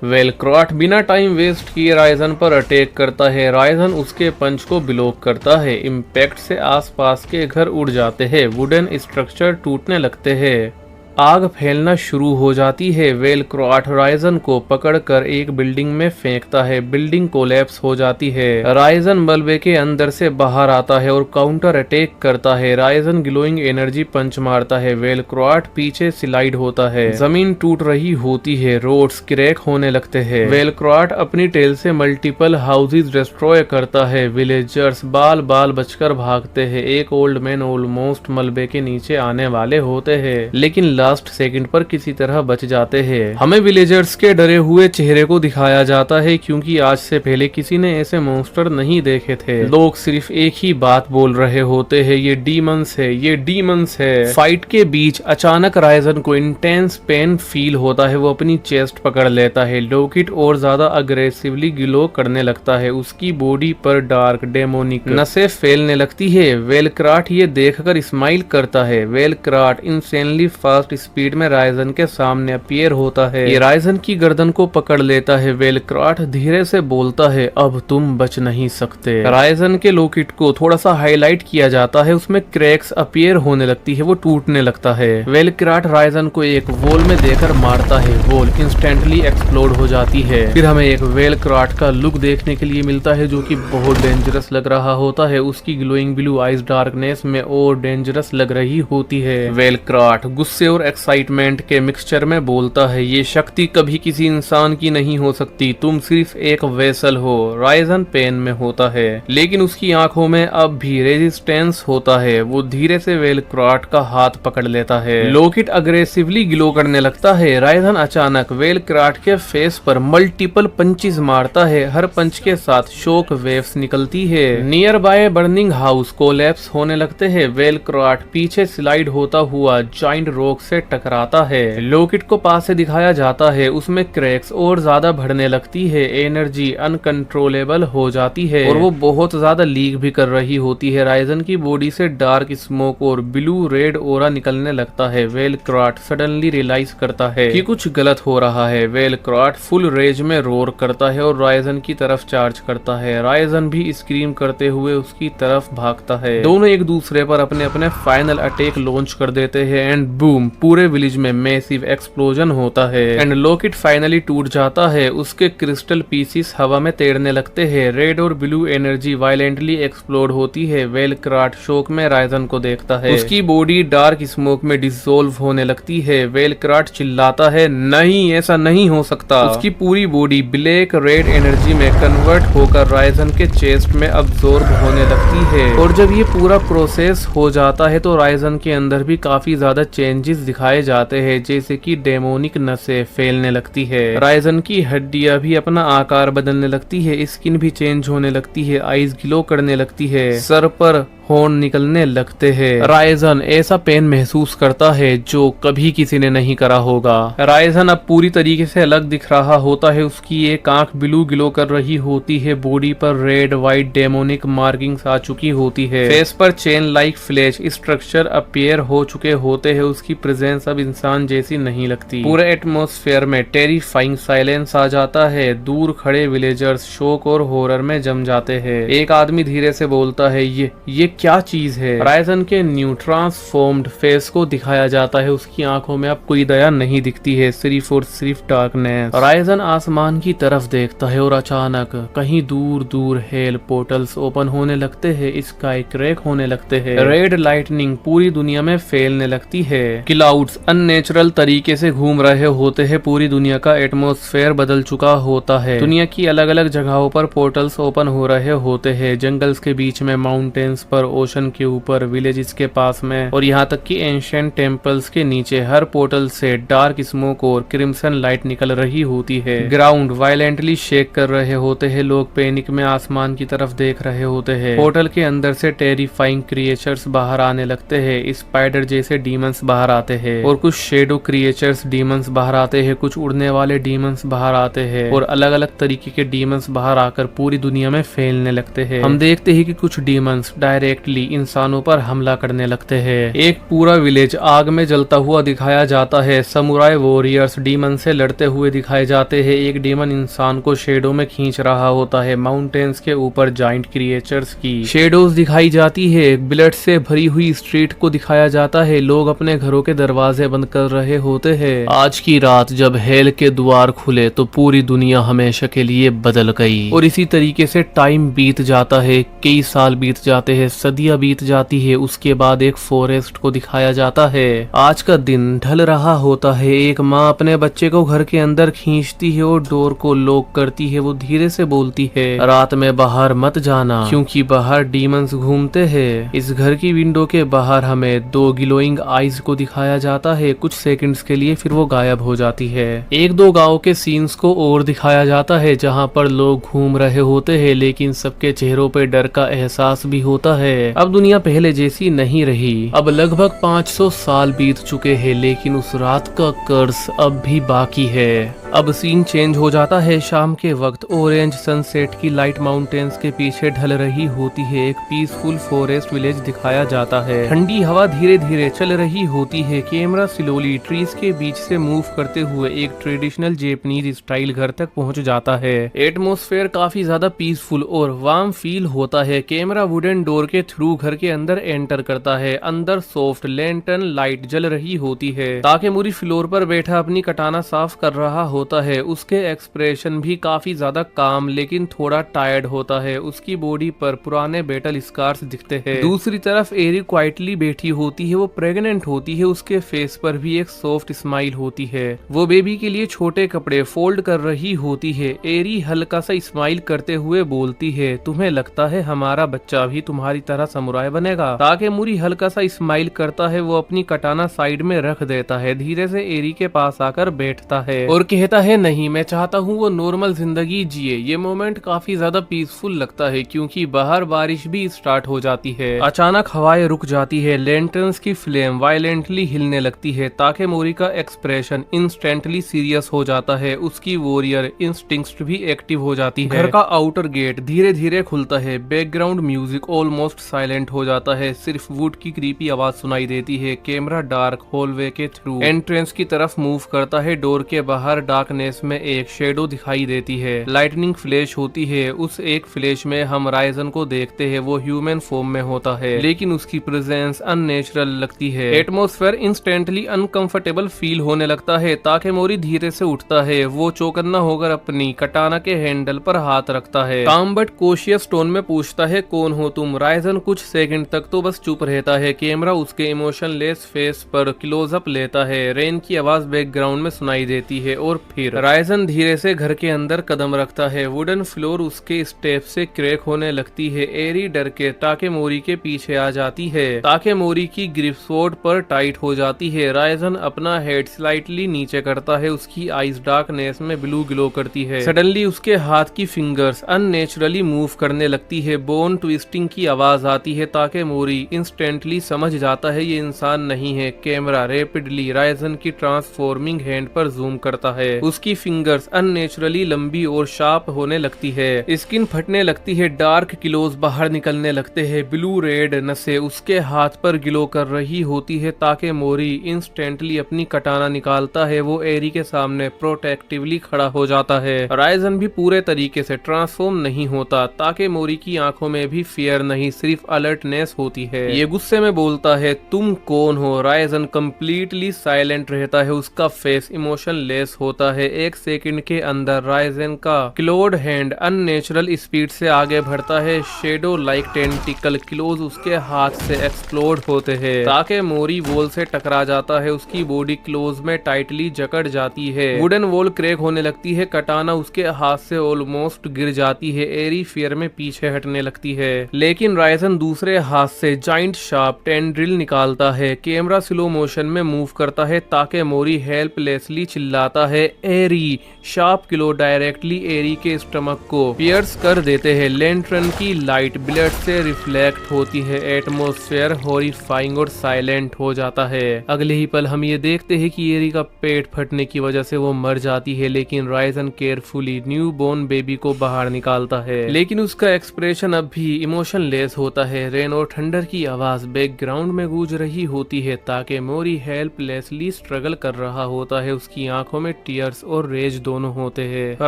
वेलक्राफ्ट बिना टाइम वेस्ट किए राइजन पर अटैक करता है। राइजन उसके पंच को ब्लॉक करता है। इम्पैक्ट से आसपास के घर उड़ जाते हैं। वुडन स्ट्रक्चर टूटने लगते हैं। आग फैलना शुरू हो जाती है। वेलक्राफ्ट राइजन को पकड़कर एक बिल्डिंग में फेंकता है। बिल्डिंग कोलैप्स हो जाती है। राइजन मलबे के अंदर से बाहर आता है और काउंटर अटैक करता है। राइजन ग्लोइंग एनर्जी पंच मारता है। वेलक्राफ्ट पीछे स्लाइड होता है। जमीन टूट रही होती है। रोड्स क्रैक होने लगते हैं। वेलक्राफ्ट अपनी टेल से मल्टीपल हाउसेज डिस्ट्रॉय करता है। विलेजर्स बाल बाल बचकर भागते हैं। एक ओल्ड मैन ऑलमोस्ट मलबे के नीचे आने वाले होते हैं, लेकिन लास्ट सेकंड पर किसी तरह बच जाते हैं। हमें विलेजर्स के डरे हुए चेहरे को दिखाया जाता है, क्योंकि आज से पहले किसी ने ऐसे मॉन्स्टर नहीं देखे थे। लोग सिर्फ एक ही बात बोल रहे होते हैं, ये डीमंस है, ये डीमंस है। फाइट के बीच अचानक राइजन को इंटेंस पेन फील होता है। वो अपनी चेस्ट पकड़ लेता है। लॉकेट और ज्यादा अग्रेसिवली ग्लो करने लगता है। उसकी बॉडी पर डार्क डेमोनिक नसें फैलने लगती है। वेलक्राफ्ट ये देखकर स्माइल करता है। वेलक्राफ्ट इंसेनली फास्ट स्पीड में राइजन के सामने अपीयर होता है। ये राइजन की गर्दन को पकड़ लेता है। वेलक्राफ्ट धीरे से बोलता है, अब तुम बच नहीं सकते। राइजन के लॉकेट को थोड़ा सा हाईलाइट किया जाता है। उसमें क्रैक्स अपीयर होने लगती है, वो टूटने लगता है। वेलक्राफ्ट राइजन को एक वॉल में देकर मारता है। वॉल इंस्टेंटली एक्सप्लोड हो जाती है। फिर हमें एक वेलक्राफ्ट का लुक देखने के लिए मिलता है, जो कि बहुत डेंजरस लग रहा होता है। उसकी ग्लोइंग ब्लू आइज डार्कनेस में और डेंजरस लग रही होती है। वेलक्राफ्ट गुस्से और और एक्साइटमेंट के मिक्सचर में बोलता है, ये शक्ति कभी किसी इंसान की नहीं हो सकती, तुम सिर्फ एक वेसल हो। राइजन पेन में होता है, लेकिन उसकी आंखों में अब भी रेजिस्टेंस होता है। वो धीरे से वेलक्राट का हाथ पकड़ लेता है। लोकेट अग्रेसिवली ग्लो करने लगता है। राइजन अचानक वेलक्राट के फेस पर मल्टीपल पंचेस मारता है। हर पंच के साथ शॉक वेव्स निकलती है। Near by burning house collapse होने लगते हैं। वेलक्राट पीछे स्लाइड होता हुआ जाइंट रॉक से टकराता है। लोकेट को पास से दिखाया जाता है, उसमें क्रैक्स और ज्यादा बढ़ने लगती है। एनर्जी अनकंट्रोलेबल हो जाती है और वो बहुत ज्यादा लीक भी कर रही होती है। राइजन की बॉडी से डार्क स्मोक और ब्लू रेड ओरा निकलने लगता है। वेलक्राट सडनली रियलाइज करता है कि कुछ गलत हो रहा है। वेलक्राट फुल रेज में रोर करता है और राइजन की तरफ चार्ज करता है। राइजन भी स्क्रीम करते हुए उसकी तरफ भागता है। दोनों एक दूसरे पर अपने अपने फाइनल अटैक लॉन्च कर देते हैं एंड बूम, पूरे विलेज में मैसिव एक्सप्लोजन होता है एंड लोकेट फाइनली टूट जाता है। उसके क्रिस्टल पीसीस हवा में तैरने लगते हैं। रेड और ब्लू एनर्जी वायलेंटली एक्सप्लोड होती है। वेलक्राट शोक में राइजन को देखता है। उसकी बॉडी डार्क स्मोक में डिसॉल्व होने लगती है। वेलक्राट चिल्लाता है, नहीं, ऐसा नहीं हो सकता। उसकी पूरी बॉडी ब्लैक रेड एनर्जी में कन्वर्ट होकर राइजन के चेस्ट में अब्सॉर्ब होने लगती है और जब ये पूरा प्रोसेस हो जाता है तो राइजन के अंदर भी काफी ज्यादा चेंजेस दिखाए जाते हैं, जैसे कि डेमोनिक नसें फैलने लगती है। राइजन की हड्डियां भी अपना आकार बदलने लगती है, स्किन भी चेंज होने लगती है, आईज ग्लो करने लगती है, सर पर हॉर्न निकलने लगते हैं। राइजन ऐसा पेन महसूस करता है जो कभी किसी ने नहीं करा होगा। राइजन अब पूरी तरीके से अलग दिख रहा होता है। उसकी एक आंख ब्लू ग्लो कर रही होती है, बॉडी पर रेड व्हाइट डेमोनिक मार्किंग्स आ चुकी होती है, फेस पर chain like flash structure appear हो चुके होते हैं। उसकी प्रेजेंस अब इंसान जैसी नहीं लगती। पूरे एटमॉस्फेयर में टेरिफाइंग साइलेंस आ जाता है। दूर खड़े विलेजर्स शोक और हॉरर में जम जाते हैं। एक आदमी धीरे से बोलता है, ये क्या चीज है? राइजन के न्यू ट्रांसफॉर्म्ड फेस को दिखाया जाता है। उसकी आंखों में अब कोई दया नहीं दिखती है, सिर्फ और सिर्फ डार्कनेस। राइजन आसमान की तरफ देखता है और अचानक कहीं दूर दूर हेल पोर्टल्स ओपन होने लगते हैं, स्काई क्रैक होने लगते हैं, रेड लाइटनिंग पूरी दुनिया में फैलने लगती है। क्लाउड्स अननेचुरल तरीके से घूम रहे होते हैं। पूरी दुनिया का एटमॉस्फेयर बदल चुका होता है। दुनिया की अलग अलग जगहों पर पोर्टल्स ओपन हो रहे होते हैं। जंगल्स के बीच में, माउंटेन्स पर, ओशन के ऊपर, विलेजेस के पास में और यहाँ तक कि एंशिएंट टेम्पल्स के नीचे। हर पोर्टल से डार्क स्मोक और क्रिम्सन लाइट निकल रही होती है। ग्राउंड वायलेंटली शेक कर रहे होते हैं। लोग पैनिक में आसमान की तरफ देख रहे होते हैं। पोर्टल के अंदर से टेरिफाइंग क्रिएचर्स बाहर आने लगते हैं। स्पाइडर जैसे डीमंस बाहर आते हैं और कुछ शेडो क्रिएचर्स डीमंस बाहर आते हैं। कुछ उड़ने वाले डीमंस बाहर आते हैं और अलग अलग तरीके के डीमंस बाहर आकर पूरी दुनिया में फैलने लगते हैं। हम देखते हैं कि कुछ डीमंस डायरेक्टली इंसानों पर हमला करने लगते हैं। एक पूरा विलेज आग में जलता हुआ दिखाया जाता है। समुराई वॉरियर्स डीमन से लड़ते हुए दिखाए जाते हैं। एक डीमन इंसान को शेडो में खींच रहा होता है। माउंटेन्स के ऊपर जाइंट क्रिएचर्स की शेडोज दिखाई जाती है। ब्लड से भरी हुई स्ट्रीट को दिखाया जाता है। लोग अपने घरों के दरवाजे बंद कर रहे होते हैं। आज की रात जब हेल के द्वार खुले तो पूरी दुनिया हमेशा के लिए बदल गई और इसी तरीके से टाइम बीत जाता है। कई साल बीत जाते हैं, सदियां बीत जाती है। उसके बाद एक फॉरेस्ट को दिखाया जाता है। आज का दिन ढल रहा होता है। एक माँ अपने बच्चे को घर के अंदर खींचती है और डोर को लॉक करती है। वो धीरे से बोलती है, रात में बाहर मत जाना क्योंकि बाहर डीमंस घूमते हैं। इस घर की विंडो के बाहर हमें दो ग्लोइंग आईज को दिखाया जाता है कुछ सेकंड्स के लिए, फिर वो गायब हो जाती है। एक दो गांव के सीन्स को और दिखाया जाता है जहाँ पर लोग घूम रहे होते हैं, लेकिन सबके चेहरों पे डर का एहसास भी होता है। अब दुनिया पहले जैसी नहीं रही। अब लगभग 500 साल बीत चुके हैं, लेकिन उस रात का कर्स अब भी बाकी है। अब सीन चेंज हो जाता है। शाम के वक्त ऑरेंज सनसेट की लाइट माउंटेन्स के पीछे ढल रही होती है। एक पीसफुल फॉरेस्ट विलेज दिखाया जाता है। ठंडी हवा धीरे धीरे चल रही होती है। कैमरा स्लोली ट्रीज के बीच से मूव करते हुए एक ट्रेडिशनल जेपनीज स्टाइल घर तक पहुंच जाता है। एटमॉस्फेयर काफी ज्यादा पीसफुल और वार्म फील होता है। कैमरा वुडन डोर के थ्रू घर के अंदर एंटर करता है। अंदर सॉफ्ट लैंटर्न लाइट जल रही होती है। ताकेमोरी फ्लोर पर बैठा अपनी कटाना साफ कर रहा होता है। उसके एक्सप्रेशन भी काफी ज्यादा काम लेकिन थोड़ा टायर्ड होता है। उसकी बॉडी पर पुराने बेटल स्कार्स दिखते हैं। दूसरी तरफ एरी क्वाइटली बैठी होती है। वो प्रेग्नेंट होती है। उसके फेस पर भी एक सॉफ्ट स्माइल होती है। वो बेबी के लिए छोटे कपड़े फोल्ड कर रही होती है। एरी हल्का सा स्माइल करते हुए बोलती है, तुम्हें लगता है हमारा बच्चा भी तुम्हारी तरह समुराई बनेगा? ताकेमोरी हल्का सा स्माइल करता है। वो अपनी कटाना साइड में रख देता है। धीरे से एरी के पास आकर बैठता है और कहता है, नहीं, मैं चाहता हूँ वो नॉर्मल जिंदगी जिए। ये मोमेंट काफी ज्यादा पीसफुल लगता है क्योंकि बाहर बारिश भी स्टार्ट हो जाती है। अचानक हवाएं रुक जाती है। लैंटर्न्स की फ्लेम वायलेंटली हिलने लगती है। ताकेमोरी का एक्सप्रेशन इंस्टेंटली सीरियस हो जाता है। उसकी वॉरियर इंस्टिंक्ट भी एक्टिव हो जाती है। घर का आउटर गेट धीरे धीरे खुलता है। बैकग्राउंड म्यूजिक ऑलमोस्ट साइलेंट हो जाता है। सिर्फ वुड की क्रीपी आवाज सुनाई देती है। कैमरा डार्क हॉलवे के थ्रू एंट्रेंस की तरफ मूव करता है। डोर के बाहर डार्कनेस में एक शेडो दिखाई देती है। लाइटनिंग फ्लैश होती है। उस एक फ्लैश में हम राइजन को देखते हैं। वो ह्यूमन फॉर्म में होता है लेकिन उसकी प्रेजेंस अननेचुरल लगती है। एटमॉस्फेयर इंस्टेंटली अनकंफर्टेबल फील होने लगता है। ताकेमोरी धीरे से उठता है। वो चौकन्ना होकर अपनी कटाना के हैंडल पर हाथ रखता है। काम बट कोशियस टोन में पूछता है, कौन हो तुम? राइजन कुछ सेकंड तक तो बस चुप रहता है। कैमरा उसके इमोशनलेस फेस पर क्लोजअप लेता है। रेन की आवाज बैकग्राउंड में सुनाई देती है और फिर राइजन धीरे से घर के अंदर कदम रखता है। वुडन फ्लोर उसके स्टेप से क्रैक होने लगती है। एरी डर के ताकेमोरी के पीछे आ जाती है। ताकेमोरी की ग्रिप स्वॉर्ड पर टाइट हो जाती है। राइजन अपना हेड स्लाइटली नीचे करता है। उसकी आईज डार्कनेस में ब्लू ग्लो करती है। सडनली उसके हाथ की फिंगर्स अननेचुरली मूव करने लगती है। बोन ट्विस्टिंग की आवाज आती है। ताकेमोरी इंस्टेंटली समझ जाता है ये इंसान नहीं है। कैमरा रैपिडली राइजन की ट्रांसफॉर्मिंग हैंड पर जूम करता है। उसकी फिंगर्स अननेचुरली लंबी और शार्प होने लगती है। स्किन फटने लगती है। डार्क क्लोज बाहर निकलने लगते हैं। ब्लू रेड नसें उसके हाथ पर ग्लो कर रही होती है। ताकेमोरी इंस्टेंटली अपनी कटाना निकालता है। वो एरी के सामने प्रोटेक्टिवली खड़ा हो जाता है। राइजन भी पूरे तरीके से ट्रांसफॉर्म नहीं होता। ताकेमोरी की आंखों में भी फियर नहीं, सिर्फ अलर्टनेस होती है। ये गुस्से में बोलता है, तुम कौन हो? राइजन कंप्लीटली साइलेंट रहता है। उसका फेस इमोशनलेस होता है। एक सेकंड के अंदर राइजन का क्लोड हैंड अननेचुरल स्पीड से आगे बढ़ता है। शेडो लाइक टेंटिकल क्लोज उसके हाथ से एक्सप्लोड होते हैं। ताकेमोरी वॉल से टकरा जाता है। उसकी बॉडी क्लोज में टाइटली जकड़ जाती है। वुडन वॉल क्रैक होने लगती है। कटाना उसके हाथ से ऑलमोस्ट गिर जाती है। एरी फियर में पीछे हटने लगती है लेकिन राइजन दूसरे हाथ से जाइंट शार्प टेंड्रिल निकालता है। कैमरा स्लो मोशन में मूव करता है। ताकेमोरी हेल्पलेसली चिल्लाता है, एरी! शार्प क्लो डायरेक्टली एरी के स्टमक को पियर्स कर देते हैं। लैंटर्न की लाइट ब्लड से रिफ्लेक्ट होती है। एटमॉस्फेयर हॉरिफाइंग और साइलेंट हो जाता है। अगले ही पल हम ये देखते हैं कि एरी का पेट फटने की वजह से वो मर जाती है लेकिन राइजन केयरफुली न्यू बोर्न बेबी को बाहर निकालता है लेकिन उसका एक्सप्रेशन अब भी इमोशनलेस होता है। रेन और थंडर की आवाज बैकग्राउंड में गूंज रही होती है। ताकेमोरी हेल्पलेसली स्ट्रगल कर रहा होता है। उसकी आंखों में टीयर्स और रेज दोनों होते हैं।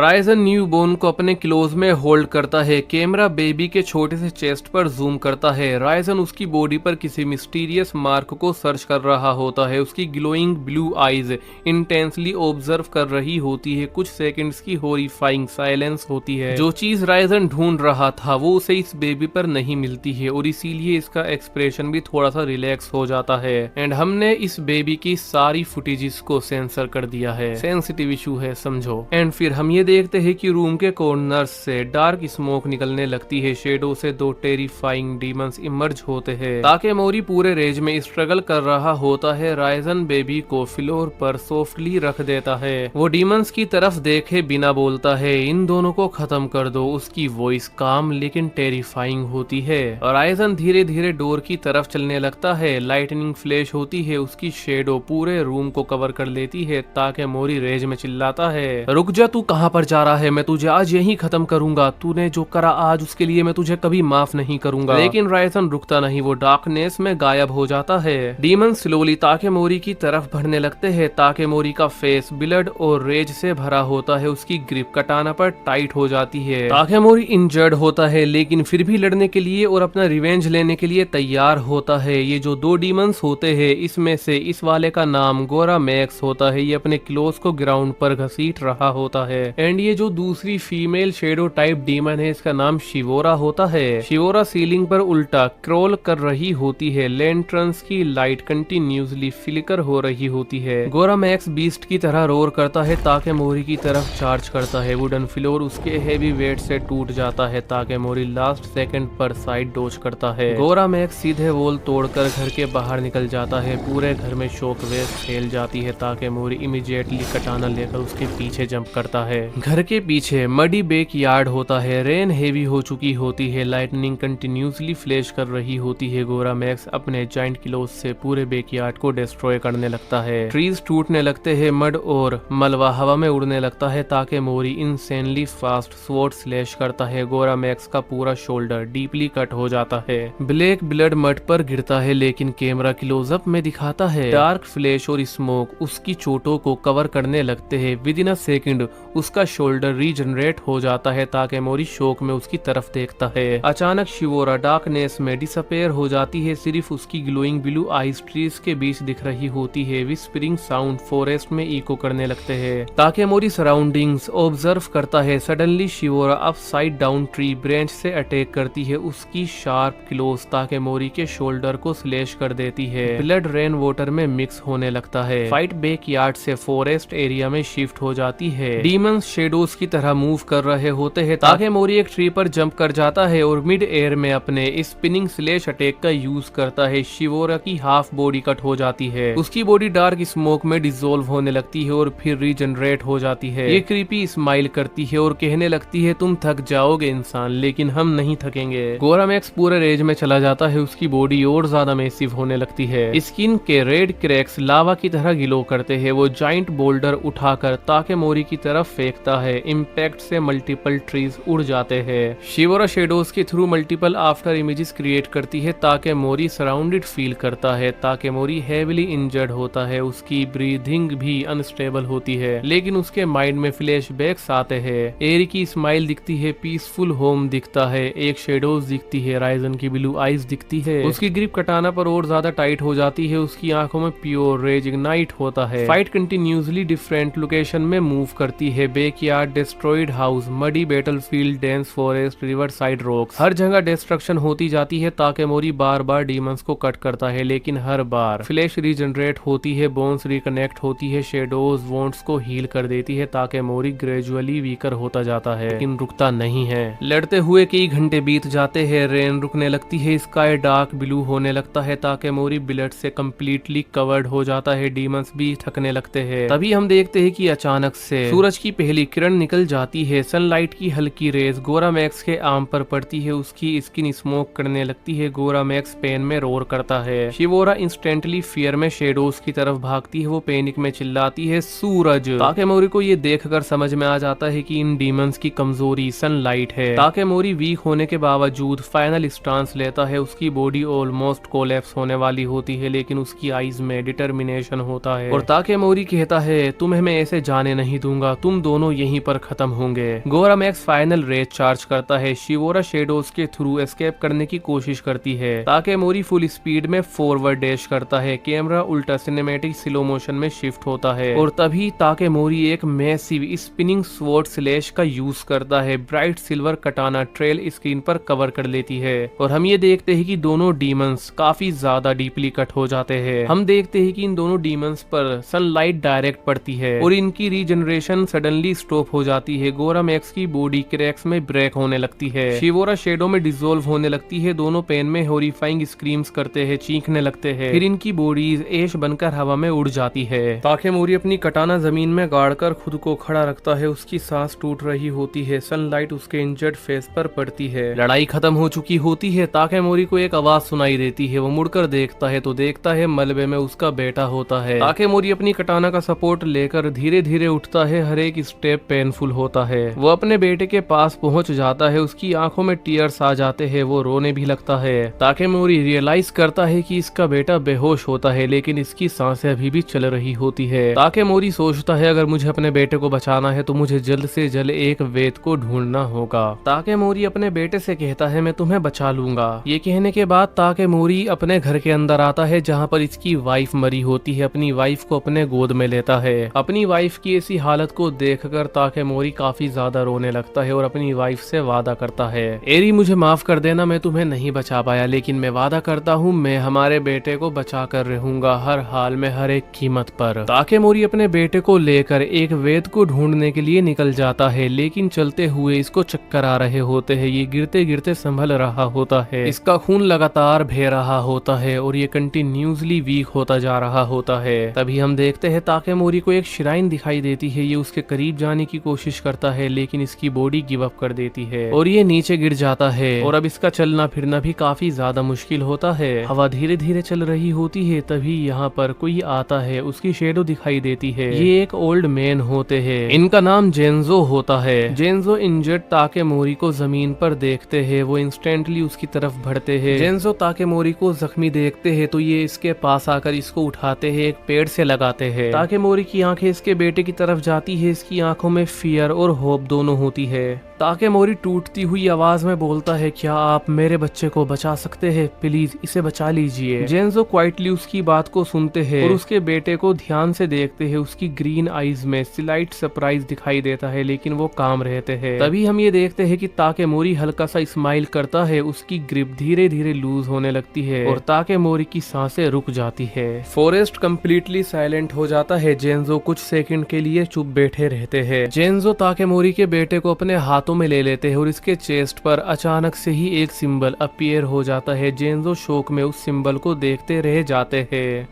राइजन न्यू बोर्न को अपने क्लोज में होल्ड करता है। कैमरा बेबी के छोटे से चेस्ट पर जूम करता है। राइजन उसकी बॉडी पर किसी मिस्टीरियस मार्क को सर्च कर रहा होता है। उसकी glowing blue eyes intensely observe कर रही होती है। कुछ सेकंड्स की हॉरिफाइंग साइलेंस होती है। जो चीज राइजन ढूंढ रहा था वो उसे इस बेबी पर नहीं मिलती है और इसीलिए इसका एक्सप्रेशन भी थोड़ा सा रिलैक्स हो जाता है। एंड हमने इस बेबी की सारी फुटेजेस को सेंसर कर दिया है। सेंसिटिव इशू है, समझो। एंड फिर हम ये देखते हैं कि रूम के कॉर्नर्स से डार्क स्मोक निकलने लगती है। शेडो से दो टेरिफाइंग डीमंस इमर्ज होते हैं। ताकेमोरी पूरे रेज में स्ट्रगल कर रहा होता है। राइजन बेबी को फ्लोर पर सॉफ्टली रख देता है। वो डीमंस की तरफ देखे बिना बोलता है, इन दोनों को खत्म कर दो। उसकी वॉइस काम लेकिन टेरिफाइंग होती है। राइजन धीरे धीरे डोर की तरफ चलने लगता है। लाइटनिंग फ्लैश होती है। उसकी शेडो पूरे रूम को कवर कर लेती है। ताकेमोरी रेज में चिल्लाता है, रुक जा, तू कहां पर जा रहा है? मैं तुझे आज यहीं खत्म करूंगा। तूने जो करा आज उसके लिए मैं तुझे कभी माफ नहीं करूंगा। लेकिन राइजन रुकता नहीं। वो डार्कनेस में गायब हो जाता है। डीमन स्लोली ताकेमोरी की तरफ बढ़ने लगते हैं। ताकेमोरी का फेस ब्लड और रेज से भरा होता है। उसकी ग्रिप कटाना पर टाइट हो जाती है। ताकेमोरी इंजर्ड होता है लेकिन फिर भी लड़ने के लिए और अपना रिवेंज लेने के लिए तैयार होता है। ये जो दो डीमंस होते हैं इसमें से इस वाले का नाम गोरा मैक्स होता है। ये अपने क्लोज को ग्राउंड पर घसीट रहा होता है। एंड ये जो दूसरी फीमेल शेडो टाइप डीमन है इसका नाम शिवोरा होता है। शिवोरा सीलिंग पर उल्टा क्रॉल कर रही होती है। लैंटर्न्स की लाइट कंटिन्यूसली फ्लिकर हो रही होती है। गोरा मैक्स बीस्ट की तरह रोर करता है ताकि मोरी की तरफ चार्ज करता है। वुडन फ्लोर उसके हेवी वेट से टूट जाता है ताकि मोरी लास्ट सेकंड पर साइड डोज करता है। गोरा मैक्स सीधे वॉल तोड़कर घर के बाहर निकल जाता है। पूरे घर में शॉक वेव फैल जाती है ताकि मोरी इमीडिएटली कटाना लेकर उसके पीछे जंप करता है। घर के पीछे मडी बेक यार्ड होता है। रेन हेवी हो चुकी होती है। लाइटनिंग कंटिन्यूसली फ्लैश कर रही होती है। गोरा मैक्स अपने जाइंट क्लोज से पूरे बेक यार्ड को डिस्ट्रॉय करने लगता है। ट्रीज टूटने लगते हैं। मड और मलबा हवा में उड़ने लगता है ताकि मोरी इनसेनली फास्ट स्वॉर्ड स्लैश करता है। गोरा मैक्स का पूरा शोल्डर डीपली कट हो जाता है। ब्लैक ब्लड मड पर गिरता है लेकिन कैमरा क्लोजअप में दिखाता है डार्क फ्लैश और स्मोक उसकी चोटों को कवर करने लगते हैं। विद इन अ सेकंड उसका शोल्डर रीजनरेट हो जाता है ताकि मोरी शोक में उसकी तरफ देखता है। अचानक शिवोरा डार्कनेस में डिसअपेयर हो जाती है। सिर्फ उसकी ग्लोइंग ब्लू आईज ट्रीज के बीच दिख रही होती है। विस्परिंग साउंड फॉरेस्ट में इको करने लगते हैं ताकि मोरी सराउंडिंग्स ऑब्जर्व करता है। Suddenly Shivora upside down tree branch से अटैक करती है उसकी शार्प क्लोज ताकि मोरी के शोल्डर को स्लैश कर देती है। ब्लड रेन वाटर में मिक्स होने लगता है। फाइट बैक यार्ड से फॉरेस्ट एरिया में शिफ्ट हो जाती है। डीमंस शेडोज की तरह मूव कर रहे होते हैं ताकि मोरी एक ट्री पर जंप कर जाता है और मिड एयर में अपने स्पिनिंग स्लैश अटैक का यूज करता है। शिवोरा की हाफ बॉडी कट हो जाती है। उसकी बॉडी डार्क स्मोक में डिसॉल्व होने लगती है और फिर रीजनरेट हो जाती है। ये क्रीपी स्माइल करती है और कहने लगती है तुम थक जाओगे इंसान, लेकिन हम नहीं थकेंगे। गोरा मैक्स पूरे रेज में चला जाता है। उसकी बॉडी और ज्यादा मैसिव होने लगती है। स्किन के रेड क्रैक्स लावा की तरह ग्लो करते हैं। वो जाइंट बोल्डर उठाकर ताकि मोरी की तरफ फेंकता है। इम्पैक्ट से मल्टीपल ट्रीज उड़ जाते हैं। शिवोरा शेडोज के through multiple after images create करती है ताकि मोरी सराउंडेड फील करता है। ताकि मोरी हेविली इंजर्ड होता है। उसकी ब्रीथिंग भी अनस्टेबल होती है लेकिन उसके माइंड में फ्लैशबैक्स आते हैं। एरी की स्माइल दिखती है। पीसफुल होम दिखता है। एक शेडोज दिखती है। राइजन की ब्लू आईज दिखती है। उसकी ग्रिप कटाना पर और ज्यादा टाइट हो जाती है। उसकी आंखों में प्योर रेज इग्नाइट होता है। फाइट कंटिन्यूसली डिफरेंट लोकेशन में मूव करती है। Backyard, destroyed house, muddy battlefield, dense forest, river side rocks, हर जगह डिस्ट्रक्शन होती जाती है ताकि मोरी बार बार डीमंस को कट करता है लेकिन हर बार फ्लैश रीजनरेट होती है। बोन्स रिकनेक्ट होती है। शेडोज वॉन्ट्स को हील कर देती है ताकि मोरी ग्रेजुअली वीकर होता जाता है लेकिन रुकता नहीं है। लड़ते हुए कई घंटे बीत जाते हैं। रेन रुकने लगती है। स्काई डार्क ब्लू होने लगता है ताकि मोरी ब्लड से कंप्लीटली कवर्ड हो जाता है। डीमंस भी थकने लगते हैं। तभी हम देखते हैं कि अचानक से सूरज की पहली किरण निकल जाती है। सनलाइट की हल्की रेज गोरा मैक्स के आर्म पर पड़ती है। उसकी स्किन स्मोक करने लगती है। गोरा मैक्स पेन में रोर करता है। शिवोरा इंस्टेंटली फियर में शेडोज की तरफ भागती है। वो पैनिक में चिल्लाती है सूरज, ताकि मोरी को ये देखकर समझ में आ जाता है कि इन डीमंस की कमजोरी सनलाइट है। ताकि मोरी वीक होने के बावजूद फाइनल स्टांस लेता है। उसकी बॉडी ऑलमोस्ट कोलैप्स होने वाली होती है लेकिन उसकी आईज में डिटर्मिनेशन होता है और ताकि मोरी कहता है तुम्हें मैं ऐसे जाने नहीं दूंगा, तुम दोनों यहीं पर खत्म होंगे। गोरा मैक्स फाइनल रेज चार्ज करता है। शिवोरा शेडोज के थ्रू एस्केप करने की कोशिश करती है ताकि मोरी फुल स्पीड में फॉरवर्ड डैश करता है। कैमरा उल्टा सिनेमैटिक स्लो मोशन में शिफ्ट होता है और तभी ताकि मोरी एक मैसिव स्पिनिंग स्वॉर्ड स्लैश का यूज करता है। ब्राइट सिल्वर कटाना ट्रेल स्क्रीन पर कवर कर लेती है और हम ये देखते हैं कि दोनों डीमंस काफी ज्यादा डीपली कट हो जाते हैं। हम देखते हैं कि इन दोनों डीमंस पर सनलाइट डायरेक्ट पड़ती है और इनकी रीजनरेशन सडनली स्टॉप हो जाती है। गोरा मैक्स की बॉडी क्रैक्स में ब्रेक होने लगती है। शिवोरा शेडो में डिसॉल्व होने लगती है। दोनों पेन में हॉरिफाइंग स्क्रीम्स करते हैं, चीखने लगते हैं। फिर इनकी बॉडीज ऐश बनकर हवा में उड़ जाती है ताकि मोरी अपनी कटाना जमीन में गाड़कर खुद को खड़ा रखता है। उसकी सांस टूट रही होती है। सनलाइट उसके इंजर्ड फेस पर पड़ती है। लड़ाई खत्म हो चुकी होती है ताकि मोरी को एक आवाज सुनाई देती है। वो मुड़कर देखता है तो देखता है मलबे में उसका बेटा होता है। ताकि मोरी अपनी कटाना का सपोर्ट लेकर धीरे धीरे उठता है। हर एक स्टेप पेनफुल होता है। वो अपने बेटे के पास पहुंच जाता है। उसकी आंखों में टीयर्स आ जाते हैं। वो रोने भी लगता है ताकि मोरी रियलाइज करता है कि इसका बेटा बेहोश होता है लेकिन इसकी सांसें अभी भी चल रही होती है। ताकि मोरी सोचता है अगर मुझे अपने बेटे को बचाना है तो मुझे जल्द से जल्द एक वेद को ढूंढना होगा। ताकि मोरी अपने बेटे से कहता है मैं तुम्हें तुम्हें बचा लूंगा। ये कहने के बाद ताकेमोरी अपने घर के अंदर आता है जहाँ पर इसकी वाइफ मरी होती है। अपनी वाइफ को अपने गोद में लेता है। अपनी वाइफ की ऐसी हालत को देखकर ताकेमोरी काफी ज्यादा रोने लगता है और अपनी वाइफ से वादा करता है, एरी मुझे माफ कर देना, मैं तुम्हें नहीं बचा पाया, लेकिन मैं वादा करता हूँ मैं हमारे बेटे को बचा कर रहूंगा हर हाल में, हर एक कीमत पर। ताकेमोरी अपने बेटे को लेकर एक वेद को ढूंढने के लिए निकल जाता है, लेकिन चलते हुए इसको चक्कर आ रहे होते हैं। ये गिरते गिरते संभल रहा होता है। इसका खून लगातार बह रहा होता है और ये कंटिन्यूसली वीक होता जा रहा होता है। तभी हम देखते हैं ताकेमोरी को एक श्राइन दिखाई देती है। ये उसके करीब जाने की कोशिश करता है, लेकिन इसकी बॉडी गिव अप कर देती है और ये नीचे गिर जाता है और अब इसका चलना फिरना भी काफी ज्यादा मुश्किल होता है। हवा धीरे धीरे चल रही होती है। तभी यहाँ पर कोई आता है, उसकी शेडो दिखाई देती है। ये एक ओल्ड मैन होते हैं, इनका नाम जेंजो होता है। जेंजो इंजर्ड ताकेमोरी को जमीन पर देखते हैं, वो इंस्टेंटली उसकी तरफ बढ़ते हैं। जेंजो ताकेमोरी को जख्मी देखते हैं तो ये इसके पास आकर इसको उठाते हैं, एक पेड़ से लगाते हैं। ताकेमोरी की आंखें इसके बेटे की तरफ जाती है। इसकी आंखों में फियर और होप दोनों होती है। ताकेमोरी टूटती हुई आवाज में बोलता है, क्या आप मेरे बच्चे को बचा सकते हैं? प्लीज इसे बचा लीजिए। जेंजो क्वाइटली उसकी बात को सुनते हैं और उसके बेटे को ध्यान से देखते हैं। उसकी ग्रीन आईज में स्लाइट सरप्राइज दिखाई देता है, लेकिन वो काम रहते हैं। तभी हम ये देखते हैं कि ताकेमोरी हल्का सा स्माइल करता है। उसकी ग्रिप धीरे धीरे लूज होने लगती है और ताकेमोरी की सांसें रुक जाती है। फॉरेस्ट कम्प्लीटली साइलेंट हो जाता है। जेंजो कुछ सेकंड के लिए चुप बैठे रहते हैं। जेंजो ताकेमोरी के बेटे को अपने हाथों में ले लेते हैं और इसके चेस्ट पर अचानक से ही एक सिंबल अपीयर हो जाता है। जेंजो शौक में उस सिंबल को देखते रह जाते हैं।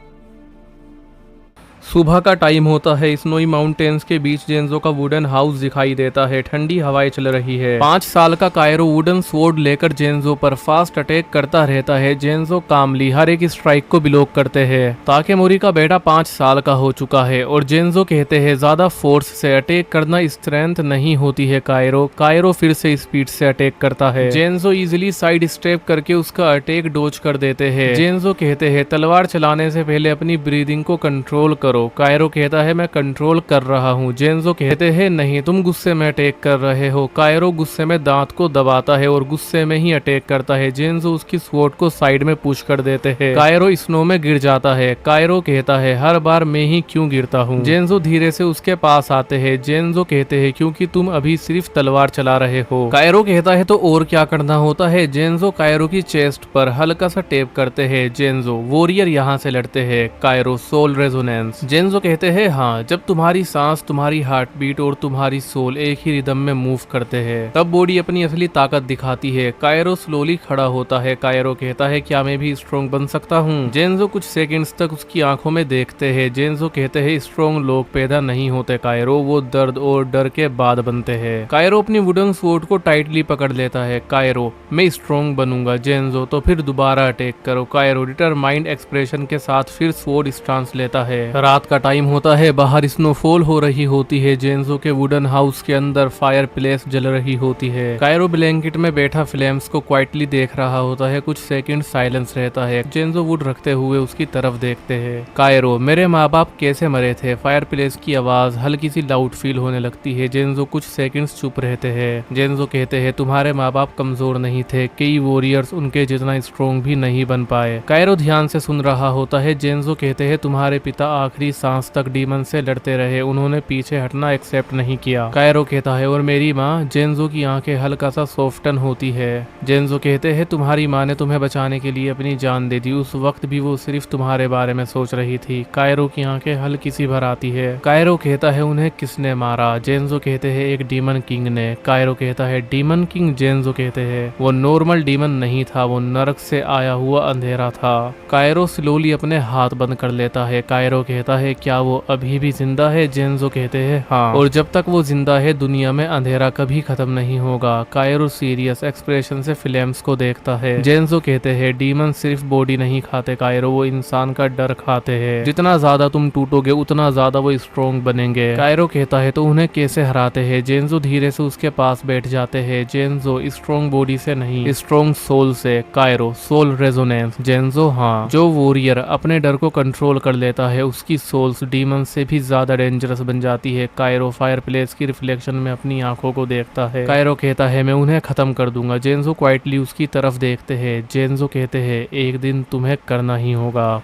सुबह का टाइम होता है। स्नोई माउंटेन्स के बीच जेंजो का वुडन हाउस दिखाई देता है। ठंडी हवाएं चल रही है। 5 साल का कायरो वुडन स्वॉर्ड लेकर जेंजो पर फास्ट अटैक करता रहता है। जेंजो कामली हर एक स्ट्राइक को ब्लॉक करते हैं। ताकेमोरी का बेटा 5 साल का हो चुका है और जेंजो कहते हैं ज्यादा फोर्स से अटैक करना स्ट्रेंथ नहीं होती है कायरो। कायरो फिर से स्पीड से अटैक करता है। जेंजो इजिली साइड स्टेप करके उसका अटैक डोज कर देते हैं। जेंजो कहते हैं तलवार चलाने से पहले अपनी ब्रीदिंग को कंट्रोल करो। कायरो कहता है मैं कंट्रोल कर रहा हूँ। जेंजो कहते हैं नहीं तुम गुस्से में अटैक कर रहे हो। कायरो गुस्से में दांत को दबाता है और गुस्से में ही अटैक करता है। जेंजो उसकी स्वॉर्ड को साइड में पुश कर देते हैं। कायरो स्नो में गिर जाता है। कायरो कहता है हर बार मैं ही क्यों गिरता हूँ। जेंजो धीरे से उसके पास आते हैं। जेंजो कहते हैं क्योंकि तुम अभी सिर्फ तलवार चला रहे हो। कायरो कहता है तो और क्या करना होता है। जेंजो कायरो की चेस्ट पर हल्का सा टेप करते हैं। जेंजो वॉरियर यहाँ से लड़ते हैं। Cairo soul resonance. जेंजो कहते हैं हाँ जब तुम्हारी सांस, तुम्हारी हार्ट बीट और तुम्हारी सोल एक ही रिदम में मूव करते हैं तब बॉडी अपनी असली ताकत दिखाती है। कायरो स्लोली खड़ा होता है। कायरो कहता है क्या मैं भी स्ट्रॉन्ग बन सकता हूँ। जेंजो कुछ सेकंड्स तक उसकी आंखों में देखते हैं। जेंजो कहते हैं स्ट्रॉन्ग लोग पैदा नहीं होते कायरो, वो दर्द और डर के बाद बनते हैं। कायरो अपनी वुडन स्वॉर्ड को टाइटली पकड़ लेता है। कायरो मैं स्ट्रॉन्ग बनूंगा। जेंजो तो फिर दोबारा अटैक करो। कायरो डिटरमाइंड एक्सप्रेशन के साथ फिर स्वॉर्ड स्टांस लेता है। रात का टाइम होता है। बाहर स्नोफॉल हो रही होती है। जेंजो के वुडन हाउस के अंदर फायर प्लेस जल रही होती है। कायरो ब्लैंकेट में बैठा फ्लेम्स को क्वाइटली देख रहा होता है। कुछ सेकंड साइलेंस रहता है। जेंजो वुड रखते हुए उसकी तरफ देखते हैं। कायरो मेरे माँ बाप कैसे मरे थे। फायर प्लेस की आवाज हल्की सी लाउड फील होने लगती है। जेंजो कुछ सेकंड्स चुप रहते हैं। जेंजो कहते हैं तुम्हारे माँ बाप कमजोर नहीं थे, कई वॉरियर्स उनके जितना स्ट्रॉन्ग भी नहीं बन पाए। कायरो ध्यान से सुन रहा होता है। जेंजो कहते हैं तुम्हारे पिता आखिरी सांस तक डीमन से लड़ते रहे, उन्होंने पीछे हटना एक्सेप्ट नहीं किया। कायरो कहता है और मेरी माँ। जेंजो की आंखें हल्का सा सॉफ्टन होती है। जेंजो कहते हैं तुम्हारी माँ ने तुम्हें बचाने के लिए अपनी जान दे दी, उस वक्त भी वो सिर्फ तुम्हारे बारे में सोच रही थी। कायरो की आंखें हल्की सी भर आती है। कायरो कहता है उन्हें किसने मारा। जेंजो कहते हैं एक डीमन किंग ने। कायरो कहता है डीमन किंग। जेंजो कहते हैं वो नॉर्मल डीमन नहीं था, वो नरक से आया हुआ अंधेरा था। कायरो स्लोली अपने हाथ बंद कर लेता है। कायरो कहता है क्या वो अभी भी जिंदा है। जेंजो कहते हैं हाँ, और जब तक वो जिंदा है दुनिया में अंधेरा कभी खत्म नहीं होगा। कायरो सीरियस एक्सप्रेशन से फ्लेम्स को देखता है। जेंजो कहते हैं डीमन सिर्फ बॉडी नहीं खाते कायरो, वो इंसान का डर खाते हैं। जितना ज्यादा तुम टूटोगे उतना ज्यादा वो स्ट्रॉन्ग बनेंगे। कायरो कहता है तो उन्हें कैसे हराते हैं। जेंजो धीरे से उसके पास बैठ जाते हैं। जेंजो स्ट्रॉन्ग बॉडी से नहीं, स्ट्रॉन्ग सोल से। Kairo soul resonance. जेंजो हाँ, जो वॉरियर अपने डर को कंट्रोल कर लेता है उसकी की सोल्स डीमन से भी ज्यादा डेंजरस बन जाती है। कायरो फायरप्लेस की रिफ्लेक्शन में अपनी आंखों को देखता है। कायरो कहता है मैं उन्हें खत्म कर दूंगा। जेन्जो क्वाइटली उसकी तरफ देखते हैं। जेन्जो कहते हैं एक दिन तुम्हें करना ही होगा।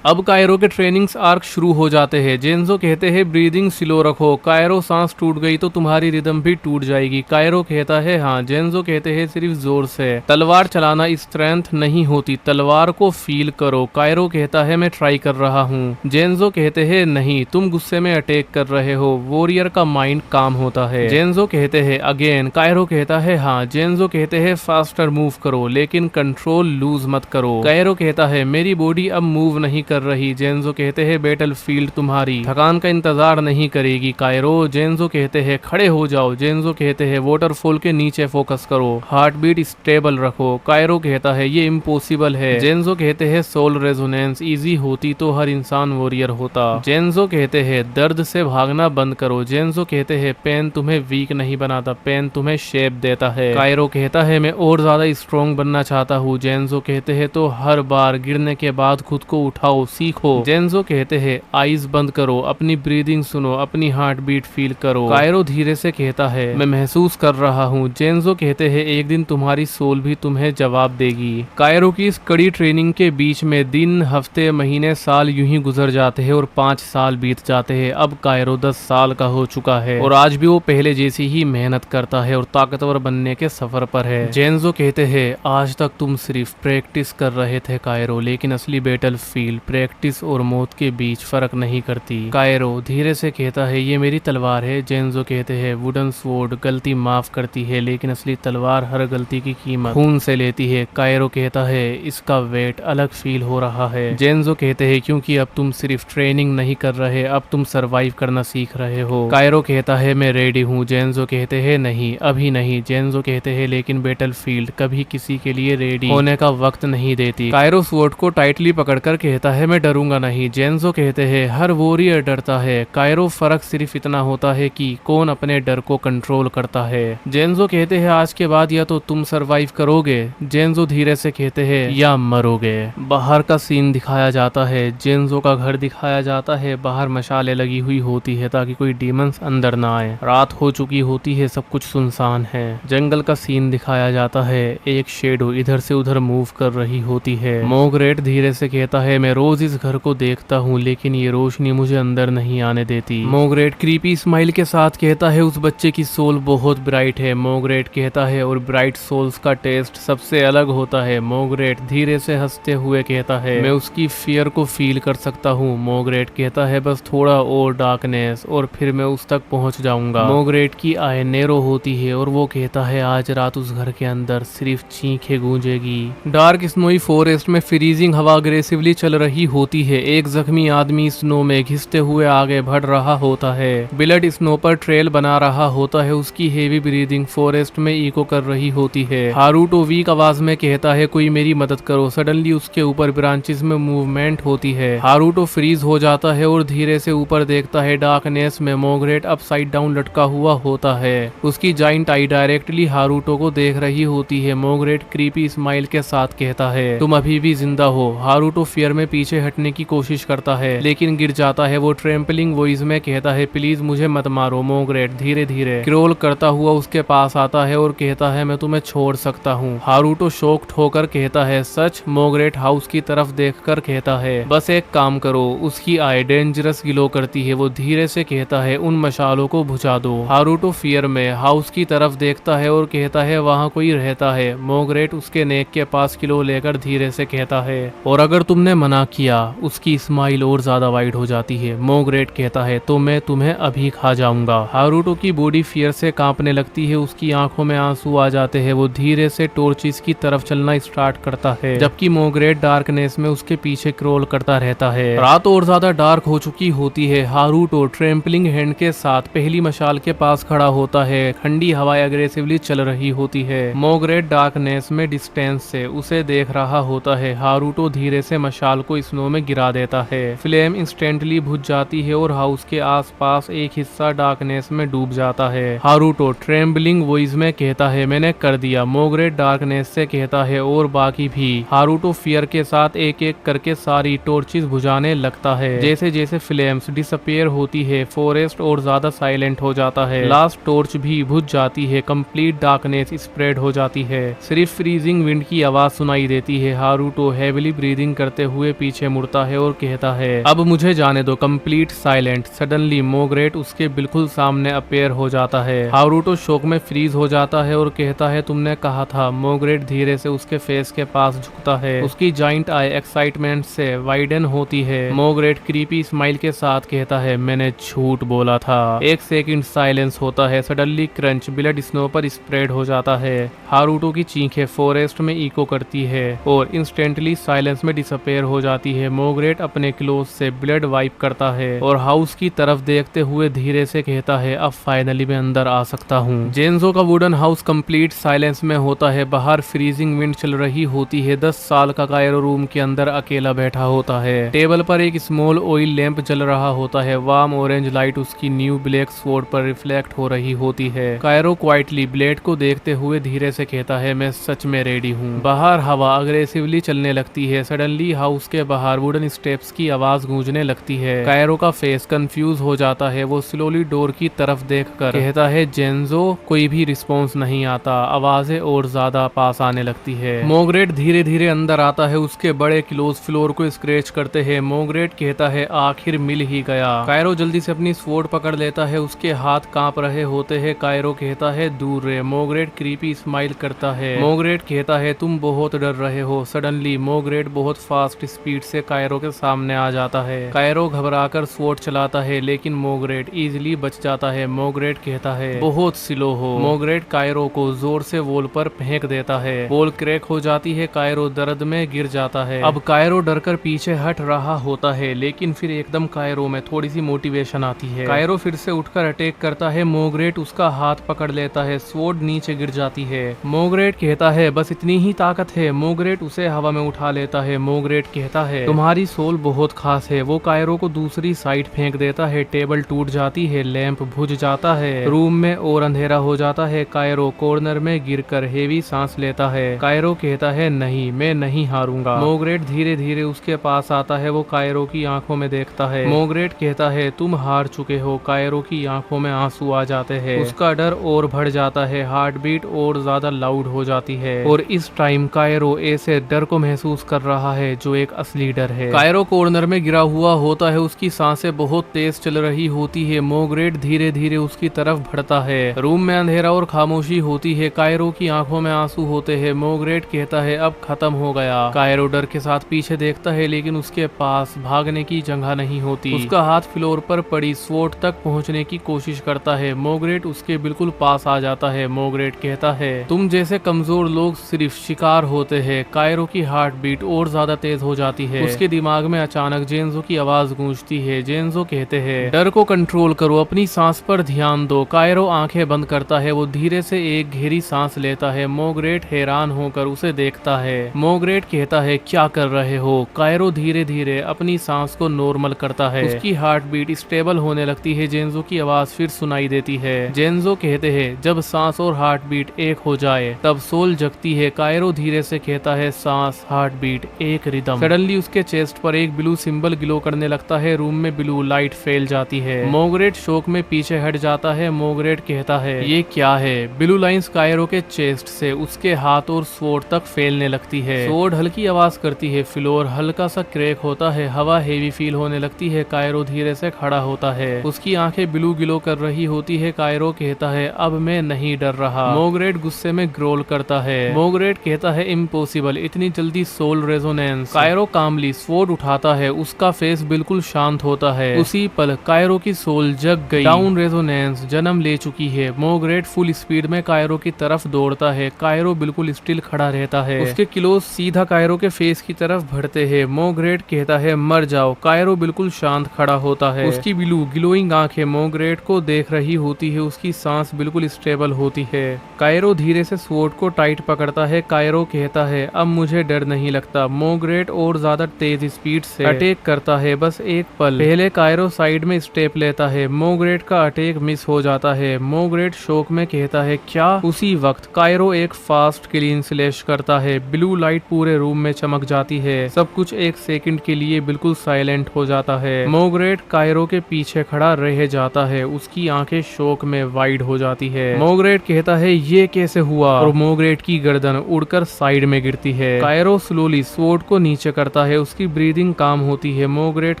अब कायरो के ट्रेनिंग्स आर्क शुरू हो जाते हैं। जेन्जो कहते हैं ब्रीदिंग स्लो रखो। कायरो सांस टूट गई तो तुम्हारी रिदम भी टूट जाएगी। कायरो कहता है हाँ। जेन्जो कहते हैं सिर्फ जोर से। तलवार चलाना स्ट्रेंथ नहीं होती, तलवार को फील करो। कायरो कहता है मैं ट्राई कर रहा हूँ। जेन्जो कहते हैं नहीं, तुम गुस्से में अटैक कर रहे हो। वॉरियर का माइंड काम होता है। जेन्जो कहते हैं अगेन। कायरो कहता है हाँ। जेन्जो कहते हैं फास्टर मूव करो लेकिन कंट्रोल लूज मत करो। कायरो कहता है मेरी बॉडी अब मूव नहीं कर रही। जेन्जो कहते हैं बैटल फील्ड तुम्हारी थकान का इंतजार नहीं करेगी। कायरो। जेन्जो कहते हैं खड़े हो जाओ। जेन्जो कहते हैं वाटरफॉल के नीचे फोकस करो, हार्ट बीट स्टेबल रखो। कायरो कहता है ये इम्पॉसिबल है। जेन्जो कहते हैं सोल रेजोनेंस इजी होती तो हर इंसान वॉरियर होता। जेन्जो कहते हैं दर्द से भागना बंद करो। जेन्जो कहते हैं पेन तुम्हें वीक नहीं बनाता, पेन तुम्हें शेप देता है। कायरो कहता है मैं और ज्यादा स्ट्रॉन्ग बनना चाहता हूँ। जेन्जो कहते हैं तो हर बार गिरने के बाद खुद को उठाओ, सीखो। जेन्जो कहते हैं आईज बंद करो, अपनी ब्रीदिंग सुनो, अपनी हार्ट बीट फील करो। कायरो धीरे से कहता है मैं महसूस कर रहा हूँ। जेन्जो कहते हैं एक दिन तुम्हारी सोल भी तुम्हें जवाब देगी। कायरो की इस कड़ी ट्रेनिंग के बीच में दिन, हफ्ते, महीने, साल यूं ही गुजर जाते हैं और 5 साल बीत जाते हैं। अब कायरो 10 साल का हो चुका है और आज भी वो पहले जैसी ही मेहनत करता है और ताकतवर बनने के सफर पर है। जेन्जो कहते हैं आज तक तुम सिर्फ प्रैक्टिस कर रहे थे कायरो, लेकिन असली बैटल फील्ड प्रैक्टिस और मौत के बीच फर्क नहीं करती। कायरो धीरे से कहता है ये मेरी तलवार है। जेन्जो कहते हैं वुडन स्वॉर्ड गलती माफ करती है लेकिन असली तलवार हर गलती की कीमत खून से लेती है। कायरो कहता है इसका वेट अलग फील हो रहा है। जेन्जो कहते हैं क्योंकि अब तुम सिर्फ ट्रेनिंग नहीं कर रहे, अब तुम सरवाइव करना सीख रहे हो। कायरो कहता है मैं रेडी हूँ। जेन्जो कहते हैं नहीं, अभी नहीं। जेन्जो कहते हैं लेकिन बैटल फील्ड कभी किसी के लिए रेडी होने का वक्त नहीं देती। कायरो स्वॉर्ड को टाइटली पकड़कर कहता है मैं डरूंगा नहीं। जेन्जो कहते हैं हर वॉरियर डरता है। कायरो फर्क सिर्फ इतना होता है कि कौन अपने डर को कंट्रोल करता है। जेन्जो कहते हैं आज के बाद या तो तुम सरवाइव करोगे। जेन्जो धीरे से कहते हैं या मरोगे। बाहर का सीन दिखाया जाता है। जेन्जो का घर दिखाया जाता है। बाहर मशालें लगी हुई होती है ताकि कोई डीमंस अंदर ना आए। रात हो चुकी होती है, सब कुछ सुनसान है। जंगल का सीन दिखाया जाता है। एक शेडो इधर से उधर मूव कर रही होती है। मोगरेट धीरे से कहता है मैं रोज इस घर को देखता हूँ लेकिन ये रोशनी मुझे अंदर नहीं आने देती। मोगरेट क्रीपी स्माइल के साथ कहता है उस बच्चे की सोल बहुत ब्राइट है। मोगरेट कहता है और ब्राइट सोल्स का टेस्ट सबसे अलग होता है। मोगरेट धीरे से हंसते हुए कहता है मैं उसकी फियर को फील कर सकता हूँ। मोगरेट कहता है बस थोड़ा और डार्कनेस और फिर मैं उस तक पहुँच जाऊंगा। मोगरेट की आय नैरो होती है और वो कहता है आज रात उस घर के अंदर सिर्फ चीखें गूंजेगी। डार्क स्नोई फॉरेस्ट में फ्रीजिंग हवा अग्रेसिवली चल रही होती है। एक जख्मी आदमी स्नो में घिसते हुए आगे बढ़ रहा होता है। ब्लड स्नो पर ट्रेल बना रहा होता है। उसकी हेवी ब्रीदिंग फॉरेस्ट में इको कर रही होती है। हारूटो वीक आवाज में कहता है कोई मेरी मदद करो। सडनली उसके ऊपर ब्रांचेस में मूवमेंट होती है। हारूटो फ्रीज हो जाता है और धीरे से ऊपर देखता है। डार्कनेस में मोगरेट अपसाइड डाउन लटका हुआ होता है। उसकी जाइंट आई डायरेक्टली हारूटो को देख रही होती है। मोगरेट क्रीपी स्माइल के साथ कहता है तुम अभी भी जिंदा हो। हारूटो फियर में पीछे हटने की कोशिश करता है लेकिन गिर जाता है। वो ट्रेम्पलिंग वॉइस में कहता है प्लीज मुझे मत मारो। मोगरेट धीरे धीरे क्रोल करता हुआ उसके पास आता है और कहता है मैं तुम्हें छोड़ सकता हूँ। हारूटो शॉक्ड होकर कहता है सच। मोगरेट हाउस की तरफ देखकर कहता है बस एक काम करो। उसकी आई डेंजरस ग्लो करती है। वो धीरे से कहता है उन मशालों को बुझा दो। हारूटो फियर में हाउस की तरफ देखता है और कहता है वहाँ कोई रहता है। मोगरेट उसके नेक के पास किलो लेकर धीरे से कहता है और अगर तुमने मना किया। उसकी स्माइल और ज्यादा वाइड हो जाती है। मोगरेट कहता है तो मैं तुम्हें अभी खा जाऊंगा। हारूटो की बॉडी फियर से कांपने लगती है। उसकी आंखों में आंसू आ जाते हैं। वो धीरे से टॉर्चिस की तरफ चलना स्टार्ट करता है जबकि मोगरेट डार्कनेस में उसके पीछे क्रोल करता रहता है। रात और ज्यादा डार्क हो चुकी होती है। हारूटो ट्रेम्पलिंग हैंड के साथ पहली मशाल के पास खड़ा होता है। ठंडी हवाएं अग्रेसिवली चल रही होती है। मोगरेट डार्कनेस में डिस्टेंस से उसे देख रहा होता है। हारूटो धीरे से मशाल को स्नो में गिरा देता है। फ्लेम इंस्टेंटली बुझ जाती है और हाउस के आसपास एक हिस्सा डार्कनेस में डूब जाता है। हारूटो ट्रेम्बलिंग वॉइस में कहता है, मैंने कर दिया। मोगरेट डार्कनेस से कहता है, और बाकी भी। हारूटो फियर के साथ एक एक करके सारी टॉर्चेस बुझाने लगता है। जैसे जैसे फ्लेम्स डिसअपियर होती है, फॉरेस्ट और ज्यादा साइलेंट हो जाता है। लास्ट टॉर्च भी बुझ जाती है। कंप्लीट डार्कनेस स्प्रेड हो जाती है। सिर्फ फ्रीजिंग विंड की आवाज सुनाई देती है। हारूटो हेविली ब्रीदिंग करते हुए पीछे मुड़ता है और कहता है, अब मुझे जाने दो। Complete silent. सडनली मोगरेट उसके बिल्कुल सामने अपेयर हो जाता है। हारूटो शॉक में फ्रीज हो जाता है और कहता है, तुमने कहा था। मोगरेट धीरे से उसके फेस के पास झुकता है। उसकी जॉइंट आई एक्साइटमेंट से वाइडन होती है। मोगरेट क्रीपी स्माइल के साथ कहता है, मैंने झूठ बोला था। एक सेकंड साइलेंस होता है। सडनली क्रंच ब्लड स्नो पर स्प्रेड हो जाता है। हारूटो की चीखें फॉरेस्ट में इको करती है और इंस्टेंटली साइलेंस में डिसअपेयर हो जाती है। मोगरेट अपने क्लोथ से ब्लड वाइप करता है और हाउस की तरफ देखते हुए धीरे से कहता है, अब फाइनली मैं अंदर आ सकता हूँ। जेन्जो का वुडन हाउस कंप्लीट साइलेंस में होता है। बाहर फ्रीजिंग विंड चल रही होती है। 10 साल का कायरो रूम के अंदर अकेला बैठा होता है। टेबल पर एक स्मॉल ऑयल लैंप जल रहा होता है। वार्म ऑरेंज लाइट उसकी न्यू ब्लैक स्वॉर्ड पर रिफ्लेक्ट हो रही होती है। कायरो क्वाइटली ब्लेड को देखते हुए धीरे से कहता है, मैं सच में रेडी हूँ। बाहर हवा अग्रेसिवली चलने लगती है। सडनली हाउस के बाहर वुडन स्टेप्स की आवाज गूंजने लगती है। कायरो का फेस कंफ्यूज हो जाता है। वो स्लोली डोर की तरफ देखकर कहता है, जेन्जो। कोई भी रिस्पॉन्स नहीं आता। आवाजें और ज्यादा पास आने लगती है। मोगरेट धीरे धीरे अंदर आता है। उसके बड़े क्लोज फ्लोर को स्क्रैच करते हैं। मोगरेट कहता है, आखिर मिल ही गया। कायरो जल्दी से अपनी स्वॉर्ड पकड़ लेता है। उसके हाथ कांप रहे होते हैं। कायरो कहता है, दूर रहे। मोगरेट क्रीपी स्माइल करता है। मोगरेट कहता है, तुम बहुत डर रहे हो। सडनली मोगरेट बहुत फास्ट स्पीड से कायरो के सामने आ जाता है। कायरो घबराकर स्वॉर्ड चलाता है, लेकिन मोगरेट इजीली बच जाता है। मोगरेट कहता है, बहुत स्लो हो। मोगरेट कायरो को जोर से वॉल पर फेंक देता है। वॉल क्रैक हो जाती है। कायरो दर्द में गिर जाता है। अब कायरो डरकर पीछे हट रहा होता है, लेकिन फिर एकदम कायरो में थोड़ी सी मोटिवेशन आती है। कायरो फिर से उठकर अटैक करता है। मोगरेट उसका हाथ पकड़ लेता है। स्वॉर्ड नीचे गिर जाती है। मोगरेट कहता है, बस इतनी ही ताकत है। मोगरेट उसे हवा में उठा लेता है। मोगरेट कहता है, तुम्हारी सोल बहुत खास है। वो कायरो को दूसरी साइड फेंक देता है। टेबल टूट जाती है। लैंप बुझ जाता है। रूम में और अंधेरा हो जाता है। कायरो कॉर्नर में गिरकर हेवी सांस लेता है। कायरो कहता है, नहीं, मैं नहीं हारूंगा। मोगरेट धीरे धीरे उसके पास आता है। वो कायरो की आंखों में देखता है। मोगरेट कहता है, तुम हार चुके हो। कायरो की आंखों में आंसू आ जाते हैं। उसका डर और बढ़ जाता है। हार्ट बीट और ज्यादा लाउड हो जाती है और इस टाइम कायरो ऐसे डर को महसूस कर रहा है जो एक असली डर है। कायरो कॉर्नर में गिरा हुआ होता है। उसकी सांसें बहुत तेज चल रही होती है। मोगरेट धीरे धीरे उसकी तरफ बढ़ता है। रूम में अंधेरा और खामोशी होती है। कायरो की आंखों में आंसू होते हैं। मोगरेट कहता है, अब खत्म हो गया। कायरो डर के साथ पीछे देखता है, लेकिन उसके पास भागने की जगह नहीं होती। उसका हाथ फ्लोर पर पड़ी स्वॉर्ड तक पहुंचने की कोशिश करता है। मोगरेट उसके बिल्कुल पास आ जाता है। मोगरेट कहता है, तुम जैसे कमजोर लोग सिर्फ शिकार होते हैं। कायरो की हार्ट बीट और ज्यादा तेज हो जाती है। उसके दिमाग में अचानक जेन्जो की आवाज गूंजती है। जेन्जो कहते हैं, डर को कंट्रोल करो, अपनी सांस पर ध्यान दो। कायरो आंखें बंद करता है। वो धीरे से एक गहरी सांस लेता है। मोगरेट हैरान होकर उसे देखता है। मोगरेट कहता है, क्या कर रहे हो? कायरो धीरे धीरे अपनी सांस को नॉर्मल करता है। उसकी हार्ट बीट स्टेबल होने लगती है। जेन्जो की आवाज फिर सुनाई देती है। जेन्जो कहते हैं, जब सांस और हार्ट बीट एक हो जाए तब सोल जगती है। कायरो धीरे से कहता है, सांस, हार्ट बीट, एक रिदम। सडनली उसके चेस्ट पर एक ब्लू सिंबल ग्लो करने लगता है। रूम में ब्लू लाइट फैल जाती है। मोगरेट शौक में पीछे हट जाता है। मोगरेट कहता है, ये क्या है? ब्लू लाइंस कायरो के चेस्ट से उसके हाथ और स्वॉर्ड तक फैलने लगती है। स्वॉर्ड हल्की आवाज करती है। फ्लोर हल्का सा क्रैक होता है। हवा हेवी फील होने लगती है। कायरो धीरे से खड़ा होता है। उसकी आंखें ब्लू ग्लो कर रही होती है। कायरो कहता है, अब मैं नहीं डर रहा। मोगरेट गुस्से में ग्रोल करता है। मोगरेट कहता है, इम्पॉसिबल, इतनी जल्दी सोल रेजोनेंस। कायरो कामली स्वॉर्ड उठाता है। उसका फेस बिल्कुल शांत होता है। उसी पल कायरो की सोल जग गई। डाउन रेजोनेंस जन्म ले चुकी है। मोगरेट फुल स्पीड में कायरो की तरफ दौड़ता है। कायरो बिल्कुल स्टिल खड़ा रहता है। उसके क्लोज सीधा कायरो के फेस की तरफ बढ़ते हैं। मोगरेट कहता है, मर जाओ। कायरो बिल्कुल शांत खड़ा होता है। उसकी ब्लू ग्लोइंग आंखें मोगरेट को देख रही होती है। उसकी सांस बिल्कुल स्टेबल होती है। कायरो धीरे से स्वॉर्ड को टाइट पकड़ता है। कायरो कहता है, अब मुझे डर नहीं लगता। मोगरेट और ज्यादा तेज स्पीड से अटैक करता है। बस एक पल पहले कायरो साइड में स्टेप लेता है, मोग्रेट का अटैक मिस हो जाता है। मोग्रेट शौक में कहता है क्या। उसी वक्त कायरो एक फास्ट क्लीन स्लैश करता है, ब्लू लाइट पूरे रूम में चमक जाती है, सब कुछ एक सेकंड के लिए बिल्कुल साइलेंट हो जाता है। मोग्रेट कायरो के पीछे खड़ा रह जाता है, उसकी आंखें शौक में वाइड हो जाती है। मोग्रेट कहता है ये कैसे हुआ, और मोग्रेट की गर्दन उड़कर साइड में गिरती है। कायरो स्लोली स्वॉर्ड को नीचे करता है, उसकी ब्रीदिंग काम होती है। मोग्रेट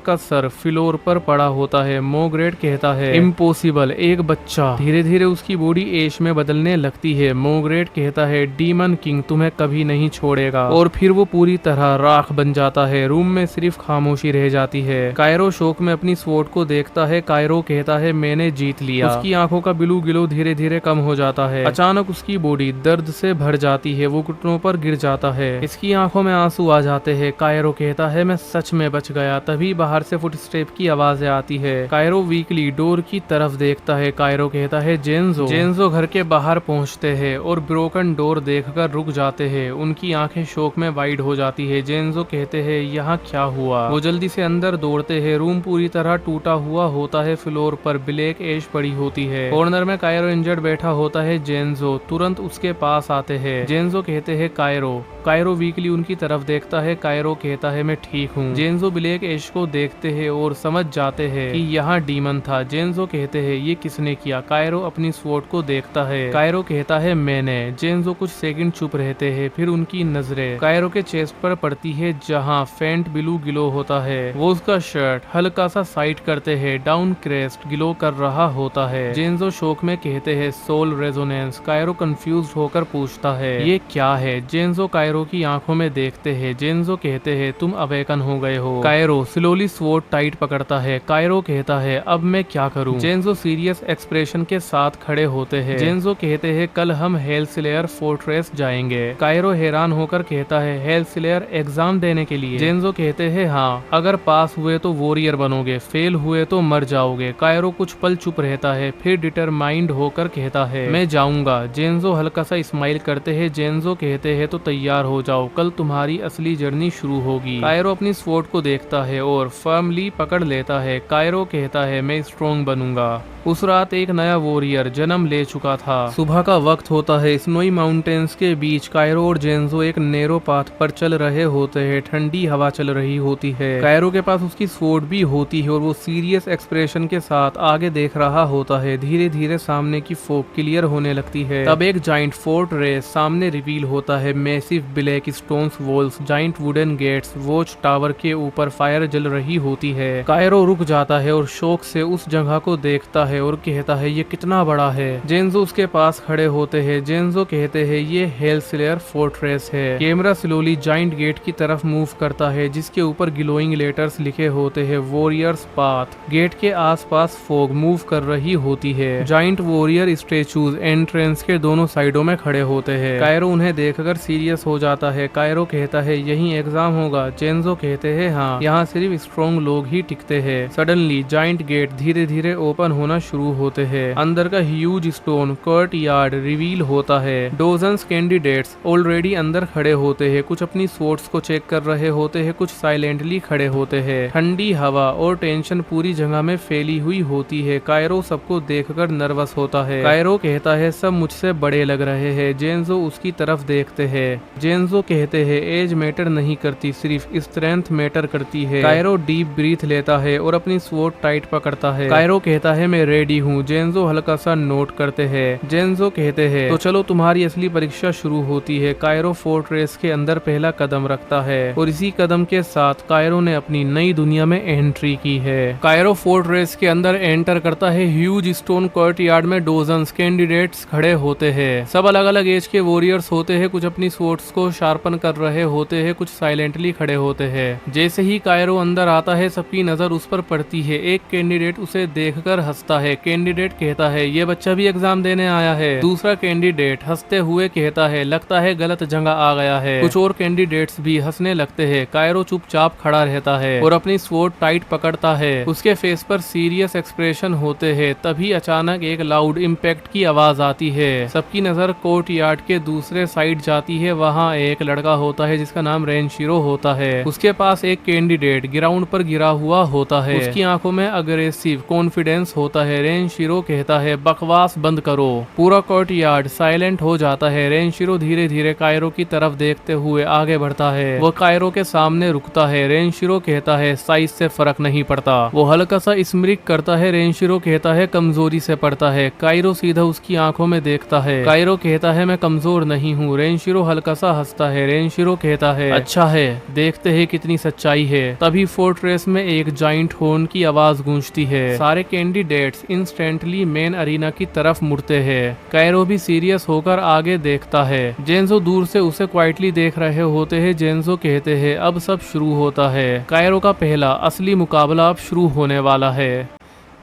का सर फ्लोर पर पड़ा होता है। मोग्रेट कहता है इम्पॉसिबल, एक बच्चा। धीरे धीरे उसकी बॉडी एश में बदलने लगती है। मोग्रेट कहता है डीमन किंग तुम्हें कभी नहीं छोड़ेगा, और फिर वो पूरी तरह राख बन जाता है। रूम में सिर्फ खामोशी रह जाती है। कायरो शौक में अपनी स्वॉर्ड को देखता है। कायरो कहता है मैंने जीत लिया। उसकी आंखों का ब्लू ग्लो धीरे धीरे कम हो जाता है। अचानक उसकी बॉडी दर्द से भर जाती है, वो घुटनों पर गिर जाता है, इसकी आंखों में आंसू आ जाते हैं। कायरो कहता है मैं सच में बच गया। तभी बाहर से फुटस्टेप की आवाजें आती है। कायरो वीकली डोर की तरफ देखता है। कायरो कहता है जेंजो। जेंजो घर के बाहर पहुंचते हैं और ब्रोकन डोर देखकर रुक जाते हैं। उनकी आंखें शौक में वाइड हो जाती है। जेंजो कहते हैं यहाँ क्या हुआ। वो जल्दी से अंदर दौड़ते हैं। रूम पूरी तरह टूटा हुआ होता है, फ्लोर पर ब्लैक एश पड़ी होती है। कॉर्नर में कायरो इंजर्ड बैठा होता है। जेंजो तुरंत उसके पास आते हैं। जेंजो कहते हैं कायरो। कायरो वीकली उनकी तरफ देखता है। कायरो कहता है मैं ठीक हूँ। जेंजो ब्लैक एश को देखते हैं और समझ जाते हैं कि यहाँ डीमन था। जेंजो कहते हैं ये किसने किया। कायरो अपनी स्वॉर्ड को देखता है। कायरो कहता है मैंने। जेंजो कुछ सेकंड चुप रहते हैं, फिर उनकी नजरें कायरो के चेस्ट पर पड़ती है जहाँ फेंट ब्लू ग्लो होता है। वो उसका शर्ट हल्का सा साइड करते हैं, डाउन क्रेस्ट ग्लो कर रहा होता है। जेंजो शौक में कहते हैं सोल रेजोनेंस। कायरो कंफ्यूज होकर पूछता है ये क्या है। जेंजो कायरो की आंखों में देखते हैं। जेंजो कहते हैं तुम अवेकन हो गए हो। कायरो स्लोली स्वॉर्ड टाइट पकड़ता है। कायरो कहता है अब मैं क्या करूं। जेंजो सीरियस एक्सप्रेशन के साथ खड़े होते हैं। जेंजो कहते हैं कल हम हेलस्लेयर फोर्ट्रेस जाएंगे। कायरो हैरान होकर कहता है हेलस्लेयर एग्जाम देने के लिए। जेंजो कहते हैं हाँ, अगर पास हुए तो वॉरियर बनोगे, फेल हुए तो मर जाओगे। कायरो कुछ पल चुप रहता है, फिर डिटरमाइंड होकर कहता है मैं जाऊंगा। जेंजो हल्का सा स्माइल करते हैं। जेंजो कहते हैं तो तैयार हो जाओ, कल तुम्हारी असली जर्नी शुरू होगी। कायरो अपनी स्वॉर्ड को देखता है और फर्मली पकड़ लेता है। कायरो कहता है मैं स्ट्रॉन्ग बनूंगा। उस रात एक नया वॉरियर जन्म ले चुका था। सुबह का वक्त होता है। स्नोई माउंटेन्स के बीच कायरो और जेंजो एक नेरो पाथ पर चल रहे होते हैं। ठंडी हवा चल रही होती है। कायरो के पास उसकी स्वॉर्ड भी होती है और वो सीरियस एक्सप्रेशन के साथ आगे देख रहा होता है। धीरे धीरे सामने की फोक क्लियर होने लगती है। तब एक जाइंट फोर्ट रेस सामने रिवील होता है। Massive black stones walls, giant wooden gates, watch tower के ऊपर फायर जल रही होती है। कायरो रुक जाता है और शौक से उस जगह को देखता है और कहता है ये कितना बड़ा है। जेंजो उसके पास खड़े होते हैं। जेंजो कहते हैं ये हेलस्लेयर फोर्ट्रेस है। कैमरा स्लोली जाइंट गेट की तरफ मूव करता है जिसके ऊपर ग्लोइंग लेटर्स लिखे होते हैं वॉरियर्स पाथ। गेट के आसपास फोग मूव कर रही होती है। जाइंट वॉरियर स्टेचूज एंट्रेंस के दोनों साइडों में खड़े होते हैं। कायरो उन्हें देखकर सीरियस हो जाता है। कायरो कहता है यही एग्जाम होगा। जेंजो कहते हैं हाँ, यहाँ सिर्फ स्ट्रॉन्ग लोग ही टिकते हैं। सडनली जाइंट गेट धीरे धीरे ओपन होना शुरू होते हैं। अंदर का huge stone court yard reveal होता है। डोजन्स कैंडिडेट्स ऑलरेडी अंदर खड़े होते हैं। कुछ अपनी स्वॉर्ड्स को चेक कर रहे होते हैं, कुछ साइलेंटली खड़े होते हैं। ठंडी हवा और टेंशन पूरी जगह में फैली हुई होती है। कायरो सबको देखकर नर्वस होता है। कायरो कहता है सब मुझसे बड़े लग रहे हैं। जेंजो उसकी तरफ देखते हैं। जेंजो कहते हैं एज मैटर नहीं करती, सिर्फ स्ट्रेंथ मैटर करती है। कायरो डीप ब्रीथ लेता है और अपनी स्वॉर्ड टाइट पकड़ता है। कायरो कहता है मैं रेडी हूँ। जेंजो हल्का सा नोट करते हैं। जेंजो कहते हैं तो चलो तुम्हारी असली परीक्षा शुरू होती है। कायरो फोर्ट्रेस के अंदर पहला कदम रखता है और इसी कदम के साथ कायरो ने अपनी नई दुनिया में एंट्री की है। कायरो फोर्ट्रेस के अंदर एंटर करता है। ह्यूज स्टोन कोर्ट यार्ड में डोजन्स कैंडिडेट्स खड़े होते हैं। सब अलग अलग एज के वॉरियर्स होते हैं। कुछ अपनी स्वॉर्ड्स को शार्पन कर रहे होते हैं, कुछ साइलेंटली खड़े होते हैं। जैसे ही कायरो अंदर आता है सबकी नजर उस पर पड़ती है। एक कैंडिडेट उसे देखकर हंसता है। कैंडिडेट कहता है ये बच्चा भी एग्जाम देने आया है। दूसरा कैंडिडेट हंसते हुए कहता है लगता है गलत जगह आ गया है। कुछ और कैंडिडेट्स भी हंसने लगते हैं। कायरो चुपचाप खड़ा रहता है और अपनी स्वॉर्ड टाइट पकड़ता है। उसके फेस पर सीरियस एक्सप्रेशन होते हैं। तभी अचानक एक लाउड इम्पैक्ट की आवाज आती है। सबकी नजर कोर्ट यार्ड के दूसरे साइड जाती है। वहाँ वहाँ एक लड़का होता है जिसका नाम रेनशिरो होता है। उसके पास एक कैंडिडेट ग्राउंड पर गिरा हुआ होता है। उसकी आंखों में अग्रेसिव कॉन्फिडेंस होता है। रेनशिरो कहता है बकवास बंद करो। पूरा कोर्टयार्ड साइलेंट हो जाता है। रेनशिरो धीरे धीरे कायरो की तरफ देखते हुए आगे बढ़ता है। वो कायरो के सामने रुकता है। रेनशिरो कहता है साइज से फर्क नहीं पड़ता। वो हल्का सा स्मिरिक करता है। रेनशिरो कहता है कमजोरी से पड़ता है। कायरो सीधा उसकी आंखों में देखता है। कायरो कहता है मैं कमजोर नहीं हूँ। रेनशिरो हल्का सा हंसता है। रेनशिरो कहता है अच्छा है, देखते हैं कितनी सच्चाई है। तभी फोर्ट्रेस में एक जाइंट हॉर्न की आवाज गूंजती है। सारे कैंडिडेट्स इंस्टेंटली मेन अरीना की तरफ मुड़ते हैं। कायरो भी सीरियस होकर आगे देखता है। जेंजो दूर से उसे क्वाइटली देख रहे होते हैं। जेंजो कहते हैं अब सब शुरू होता है। कायरो का पहला असली मुकाबला अब शुरू होने वाला है।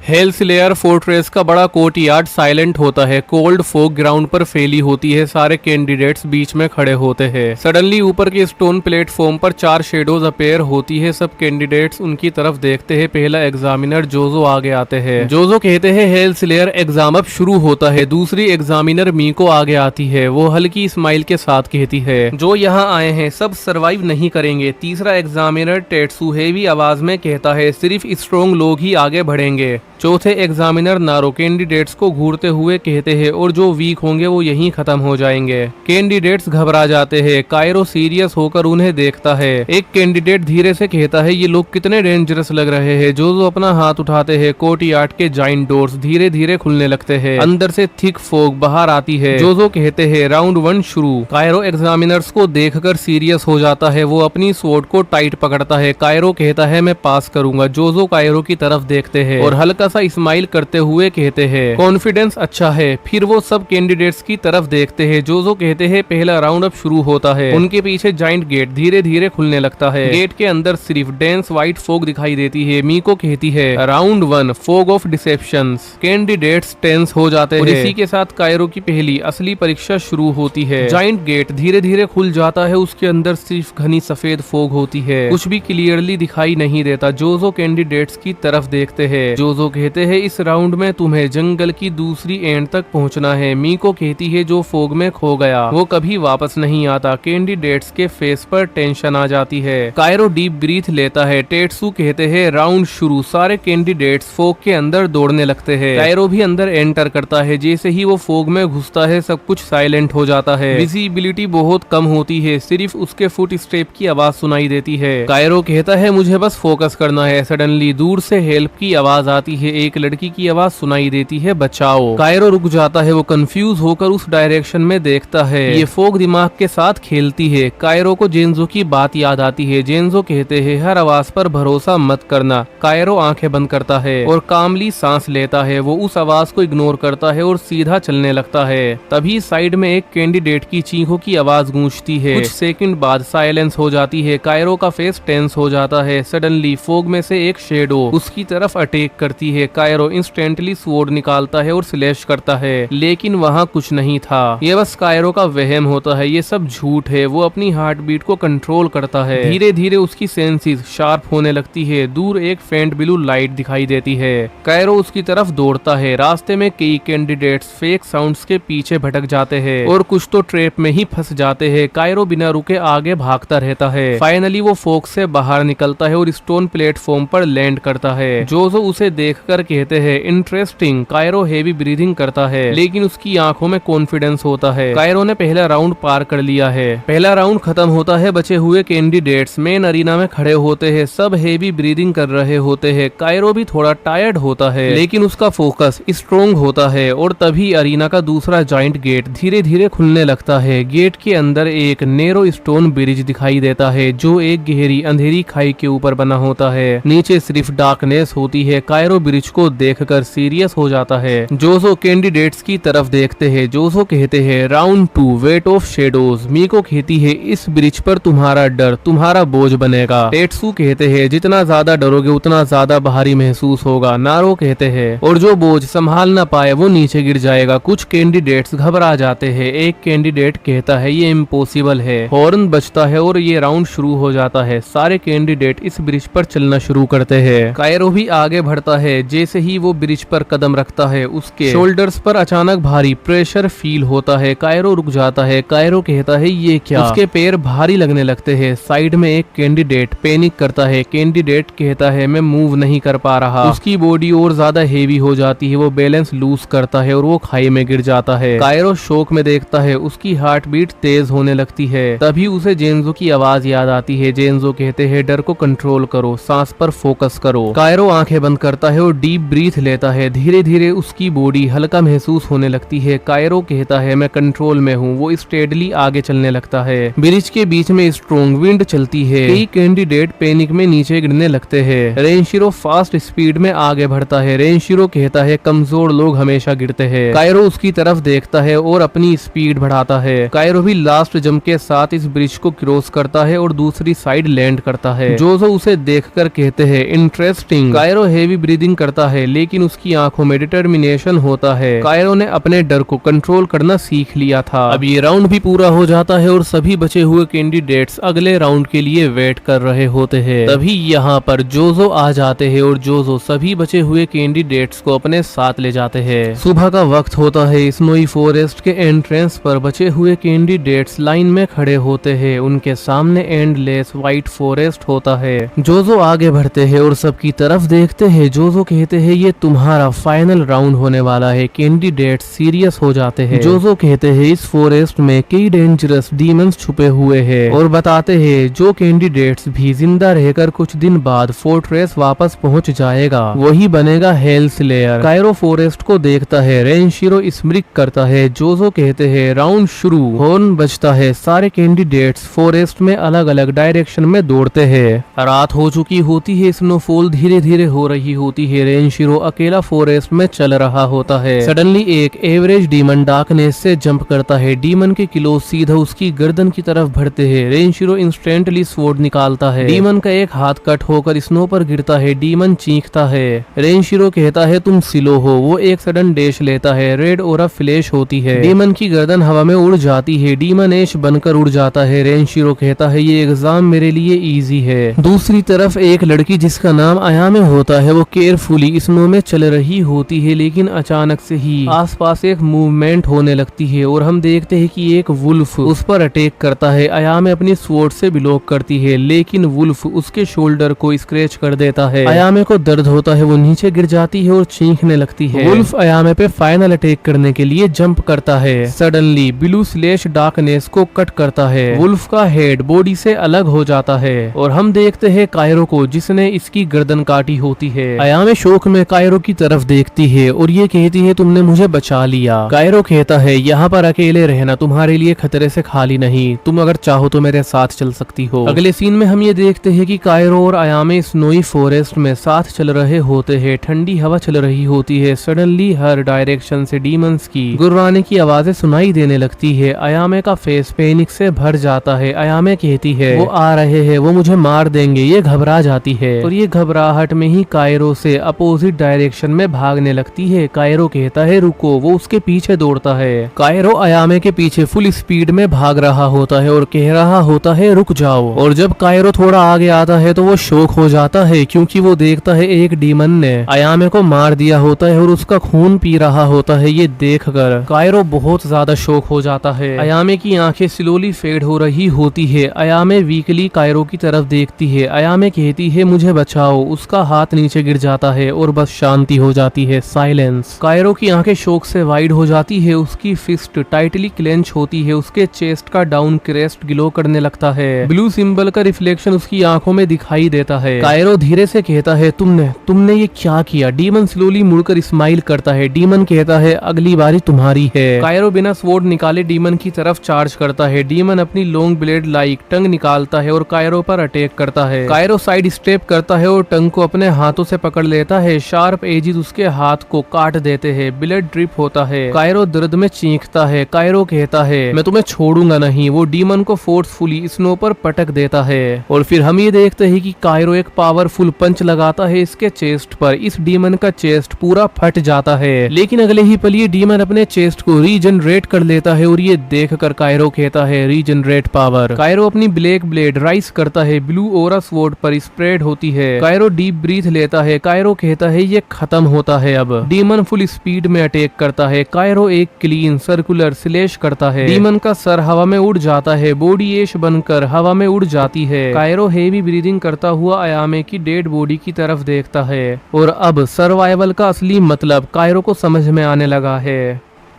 हेल्सलेयर फोर्ट्रेस का बड़ा कोर्टयार्ड साइलेंट होता है। कोल्ड फॉग ग्राउंड पर फैली होती है। सारे कैंडिडेट्स बीच में खड़े होते हैं। सडनली ऊपर के स्टोन प्लेटफॉर्म पर 4 शेडोज अपेयर होती है। सब कैंडिडेट्स उनकी तरफ देखते हैं। पहला एग्जामिनर जोजो आगे आते हैं। जोजो कहते हैं हेल्सलेयर एग्जाम अब शुरू होता है। दूसरी एग्जामिनर मीको आगे आती है। वो हल्की स्माइल के साथ कहती है जो यहाँ आए हैं सब सर्वाइव नहीं करेंगे। तीसरा एग्जामिनर टेट्सू हेवी आवाज में कहता है सिर्फ स्ट्रॉन्ग लोग ही आगे बढ़ेंगे। चौथे एग्जामिनर नारो कैंडिडेट्स को घूरते हुए कहते हैं और जो वीक होंगे वो यहीं खत्म हो जाएंगे। कैंडिडेट्स घबरा जाते हैं। कायरो सीरियस होकर उन्हें देखता है। एक कैंडिडेट धीरे से कहता है ये लोग कितने डेंजरस लग रहे हैं। जो अपना हाथ उठाते हैं। कोर्टयार्ड के जाइंट डोर्स धीरे धीरे खुलने लगते हैं। अंदर से थिक फॉग बाहर आती है। जो कहते हैं राउंड 1 शुरू। कायरो एग्जामिनर्स को देखकर सीरियस हो जाता है। वो अपनी स्वॉर्ड को टाइट पकड़ता है। कायरो कहता है मैं पास करूंगा। जो कायरो की तरफ देखते हैं और हल्का सा स्माइल करते हुए कहते हैं कॉन्फिडेंस अच्छा है। फिर वो सब कैंडिडेट्स की तरफ देखते हैं। जो कहते हैं पहला राउंड अब शुरू होता है। उनके पीछे जाइंट गेट धीरे धीरे खुलने लगता है। गेट के अंदर सिर्फ डेंस व्हाइट फॉग दिखाई देती है। मीको कहती है round 1 fog of deceptions. Candidates tense हो जाते हैं। इसी के साथ कायरो की पहली असली परीक्षा शुरू होती है। जाइंट गेट धीरे धीरे खुल जाता है। उसके अंदर सिर्फ घनी सफेद फॉग होती है। कुछ भी क्लियरली दिखाई नहीं देता। जो कैंडिडेट्स की तरफ देखते हैं। जो कहते हैं इस राउंड में तुम्हें जंगल की दूसरी एंड तक पहुंचना है। मीको कहती है जो फॉग में खो गया वो कभी वापस नहीं आता। कैंडिडेट्स के फेस पर टेंशन आ जाती है। कायरो डीप ब्रीथ लेता है। टेट्सू कहते हैं राउंड शुरू। सारे कैंडिडेट्स फॉग के अंदर दौड़ने लगते हैं। कायरो भी अंदर एंटर करता है। जैसे ही वो फॉग में घुसता है सब कुछ साइलेंट हो जाता है। विजिबिलिटी बहुत कम होती है। सिर्फ उसके फुट स्टेप की आवाज सुनाई देती है। कायरो कहता है मुझे बस फोकस करना है। सडनली दूर से हेल्प की आवाज आती है। एक लड़की की आवाज सुनाई देती है बचाओ। कायरो रुक जाता है। वो कंफ्यूज होकर उस डायरेक्शन में देखता है। ये फॉग दिमाग के साथ खेलती है। कायरो को जेंजो की बात याद आती है। जेंजो कहते हैं हर आवाज पर भरोसा मत करना। कायरो आंखें बंद करता है और कामली सांस लेता है। वो उस आवाज को इग्नोर करता है और सीधा चलने लगता है। तभी साइड में एक कैंडिडेट की चीखों की आवाज गूंजती है। कुछ सेकंड बाद साइलेंस हो जाती है। कायरो का फेस टेंस हो जाता है। सडनली फॉग में से एक शेडो उसकी तरफ अटैक करती है। कायरो इंस्टेंटली स्वॉर्ड निकालता है और स्लैश करता है लेकिन वहाँ कुछ नहीं था। ये बस कायरो का वहम होता है। ये सब झूठ है। वो अपनी हार्ट बीट को कंट्रोल करता है। धीरे धीरे उसकी सेंसेस शार्प होने लगती है। दूर एक फेंट ब्लू लाइट दिखाई देती है। कायरो उसकी तरफ दौड़ता है। रास्ते में कई कैंडिडेट्स फेक साउंड्स के पीछे भटक जाते हैं और कुछ तो ट्रैप में ही फंस जाते हैं। कायरो बिना रुके आगे भागता रहता है। फाइनली वो फॉग से बाहर निकलता है और स्टोन प्लेटफॉर्म पर लैंड करता है। जो उसे देखकर कहते हैं इंटरेस्टिंग। कायरो हेवी ब्रीदिंग करता है लेकिन उसकी आंखों में कॉन्फिडेंस होता है। कायरो ने पहला राउंड पार कर लिया है। पहला राउंड खत्म होता है। बचे हुए कैंडिडेट्स मेन अरीना में खड़े होते हैं। सब हेवी ब्रीदिंग कर रहे होते हैं। कायरो भी थोड़ा टायर्ड होता है लेकिन उसका फोकस स्ट्रॉन्ग होता है। और तभी अरीना का दूसरा जाइंट गेट धीरे धीरे खुलने लगता है। गेट के अंदर एक नेरो स्टोन ब्रिज दिखाई देता है जो एक गहरी अंधेरी खाई के ऊपर बना होता है। नीचे सिर्फ डार्कनेस होती है। कायरो ब्रिज को देखकर सीरियस हो जाता है। जो कैंडिडेट्स की तरफ देखते हैं। जो कहते हैं राउंड 2 वेट ऑफ शेडोज। मीको कहती है इस ब्रिज पर तुम्हारा डर तुम्हारा बोझ बनेगा। टेट्सू कहते हैं जितना ज्यादा डरोगे उतना ज्यादा भारी महसूस होगा। नारो कहते हैं और जो बोझ संभाल ना पाए वो नीचे गिर जाएगा। कुछ कैंडिडेट्स घबरा जाते हैं। एक कैंडिडेट कहता है ये इम्पॉसिबल है। हॉर्न बजता है और ये राउंड शुरू हो जाता है। सारे कैंडिडेट इस ब्रिज पर चलना शुरू करते हैं। कायरो भी आगे बढ़ता है। जैसे ही वो ब्रिज पर कदम रखता है उसके शोल्डर्स पर अचानक भारी प्रेशर फील होता है। कायरो रुक जाता है। कायरो कहता है ये क्या? उसके पैर भारी लगने लगते हैं। साइड में एक कैंडिडेट पैनिक करता है। कैंडिडेट कहता है मैं मूव नहीं कर पा रहा। उसकी बॉडी और ज्यादा हेवी हो जाती है। वो बैलेंस लूज करता है और वो खाई में गिर जाता है। कायरो शौक में देखता है। उसकी हार्ट बीट तेज होने लगती है। तभी उसे जेन्जो की आवाज याद आती है। जेन्जो कहते हैं डर को कंट्रोल करो, सांस पर फोकस करो। कायरो आंखें बंद करता है और डीप ब्रीथ लेता है। धीरे धीरे उसकी बॉडी हल्का महसूस होने लगती है। कायरो कहता है मैं कंट्रोल में हूँ। वो स्टेडली आगे चलने लगता है। ब्रिज के बीच में स्ट्रॉन्ग विंड चलती है। कई कैंडिडेट पैनिक में नीचे गिरने लगते हैं। रेनशिरो फास्ट स्पीड में आगे बढ़ता है। रेनशिरो कहता है कमजोर लोग हमेशा गिरते हैं। कायरो उसकी तरफ देखता है और अपनी स्पीड बढ़ाता है। कायरो भी लास्ट जंप के साथ इस ब्रिज को क्रॉस करता है और दूसरी साइड लैंड करता है। जोजो उसे देखकर कहते हैं इंटरेस्टिंग। कायरो हेवी ब्रीदिंग करता है लेकिन उसकी आंखों में डिटर्मिनेशन होता है। कायरो ने अपने डर को कंट्रोल करना सीख लिया था। अब ये राउंड भी पूरा हो जाता है और सभी बचे हुए कैंडिडेट्स अगले राउंड के लिए वेट कर रहे होते हैं। तभी यहाँ पर जोजो आ जाते हैं और जोजो सभी बचे हुए कैंडिडेट्स को अपने साथ ले जाते हैं। सुबह का वक्त होता है। स्नोई फॉरेस्ट के एंट्रेंस पर बचे हुए कैंडिडेट्स लाइन में खड़े होते हैं। उनके सामने एंडलेस व्हाइट फॉरेस्ट होता है। जोजो आगे बढ़ते हैं और सबकी तरफ देखते हैं। जोजो कहते हैं ये तुम्हारा फाइनल राउंड होने वाला है। कैंडिडेट सीरियस हो जाते हैं। जोजो कहते हैं इस फॉरेस्ट में कई डेंजरस डीमंस छुपे हुए हैं और बताते हैं जो कैंडिडेट्स भी जिंदा रहकर कुछ दिन बाद फोर्ट्रेस वापस पहुंच जाएगा वही बनेगा हेल स्लेयर। कायरो फॉरेस्ट को देखता है। रेनशिरो स्मृक करता है। जोजो कहते हैं राउंड शुरू। हॉर्न बजता है। सारे कैंडिडेट्स फॉरेस्ट में अलग अलग डायरेक्शन में दौड़ते हैं। रात हो चुकी होती है। स्नोफॉल धीरे धीरे हो रही होती है। रेनशिरो अकेला फॉरेस्ट में चल रहा होता है। सडनली एक एवरेज डीमन डार्कनेस से जंप करता है। डीमन के क्लोज सीधा उसकी गर्दन की तरफ बढ़ते हैं। रेनशिरो इंस्टेंटली स्वॉर्ड निकालता है। डीमन का एक हाथ कट होकर स्नो पर गिरता है। डीमन चीखता है। रेनशिरो कहता है तुम सिलो हो। वो एक सडन डैश लेता है। रेड और फ्लैश होती है। डीमन की गर्दन हवा में उड़ जाती है। डीमन एश बनकर उड़ जाता है। रेनशिरो कहता है ये एग्जाम मेरे लिए इजी है। दूसरी तरफ एक लड़की जिसका नाम अयामे होता है वो केयरफुली स्नो में चल रही होती है लेकिन अचानक से ही आसपास एक मूवमेंट होने लगती है और हम देखते हैं कि एक वुल्फ उस पर अटैक करता है। अयामे अपनी स्वॉर्ड से ब्लॉक करती है लेकिन वुल्फ उसके शोल्डर को स्क्रैच कर देता है। अयामे को दर्द होता है। वो नीचे गिर जाती है और चीखने लगती है। वुल्फ अयामे पे फाइनल अटैक करने के लिए जंप करता है। सडनली ब्लू स्लैश डार्कनेस को कट करता है। वुल्फ का हेड बॉडी से अलग हो जाता है और हम देखते हैं कायरो को जिसने इसकी गर्दन काटी होती है। अयामे शौक में कायरो की तरफ देखती है और ये कहती है तुमने मुझे बचा लिया। कायरो कहता है यहाँ पर अकेले रहना तुम्हारे लिए खतरे से खाली नहीं। तुम अगर चाहो तो मेरे साथ चल सकती हो। अगले सीन में हम ये देखते हैं कि कायरो और अयामे स्नोई फॉरेस्ट में साथ चल रहे होते हैं। ठंडी हवा चल रही होती है। सडनली हर डायरेक्शन से डीमंस की गुर्राने की आवाजें सुनाई देने लगती है। अयामे का फेस पैनिक से भर जाता है। अयामे कहती है वो आ रहे हैं, वो मुझे मार देंगे। ये घबरा जाती है और ये घबराहट में ही कायरो से अपोजिट डायरेक्शन में भागने लगती है। कायरो कहता है रुको। वो उसके पीछे दौड़ता है। कायरो अयामे के पीछे फुल स्पीड में भाग रहा होता है और कह रहा होता है रुक जाओ। और जब कायरो थोड़ा आगे आता है तो वो शॉक हो जाता है क्योंकि वो देखता है एक डीमन ने अयामे को मार दिया होता है और उसका खून पी रहा होता है। ये देखकर कायरो बहुत ज्यादा शॉक हो जाता है। अयामे की आंखें स्लोली फेड हो रही होती है। अयामे वीकली कायरो की तरफ देखती है। अयामे कहती है मुझे बचाओ। उसका हाथ नीचे गिर जाता है और बस शांति हो जाती है। साइलेंस। कायरो की आंखें शोक से वाइड हो जाती है। उसकी फिस्ट टाइटली क्लेंच होती है। उसके चेस्ट का डाउन क्रेस्ट ग्लो करने लगता है। ब्लू सिंबल का रिफ्लेक्शन उसकी आंखों में दिखाई देता है। कायरो धीरे से कहता है तुमने ये क्या किया। डीमन स्लोली मुड़कर स्माइल करता है। डीमन कहता है अगली बारी तुम्हारी है। कायरो बिना स्वॉर्ड निकाले डीमन की तरफ चार्ज करता है। डीमन अपनी लॉन्ग ब्लेड लाइक टंग निकालता है और कायरो पर अटैक करता है। कायरो साइड स्टेप करता है और टंग को अपने हाथों से पकड़ लेता है। शार्प एजिस उसके हाथ को काट देते हैं। ब्लड ड्रिप होता है। कायरो दर्द में चीखता है। कायरो कहता है मैं तुम्हें छोड़ूंगा नहीं। वो डीमन को फोर्सफुली स्नो पर पटक देता है और फिर हम ये देखते हैं कि कायरो एक पावरफुल पंच लगाता है इसके चेस्ट पर। इस डीमन का चेस्ट पूरा फट जाता है लेकिन अगले ही पल ये डीमन अपने चेस्ट को रीजनरेट कर लेता है और ये देखकर कायरो कहता है रीजनरेट पावर। कायरो अपनी ब्लैक ब्लेड राइज करता है। ब्लू ओरा स्वॉर्ड पर स्प्रेड होती है। कायरो डीप ब्रीथ लेता है। कायरो कायरो कहता है ये खत्म होता है अब। डीमन फुल स्पीड में अटैक करता है। कायरो एक क्लीन सर्कुलर स्लैश करता है। डीमन का सर हवा में उड़ जाता है। बॉडी ऐश बनकर हवा में उड़ जाती है। कायरो हेवी ब्रीदिंग करता हुआ अयामे की डेड बॉडी की तरफ देखता है और अब सर्वाइवल का असली मतलब कायरो को समझ में आने लगा है।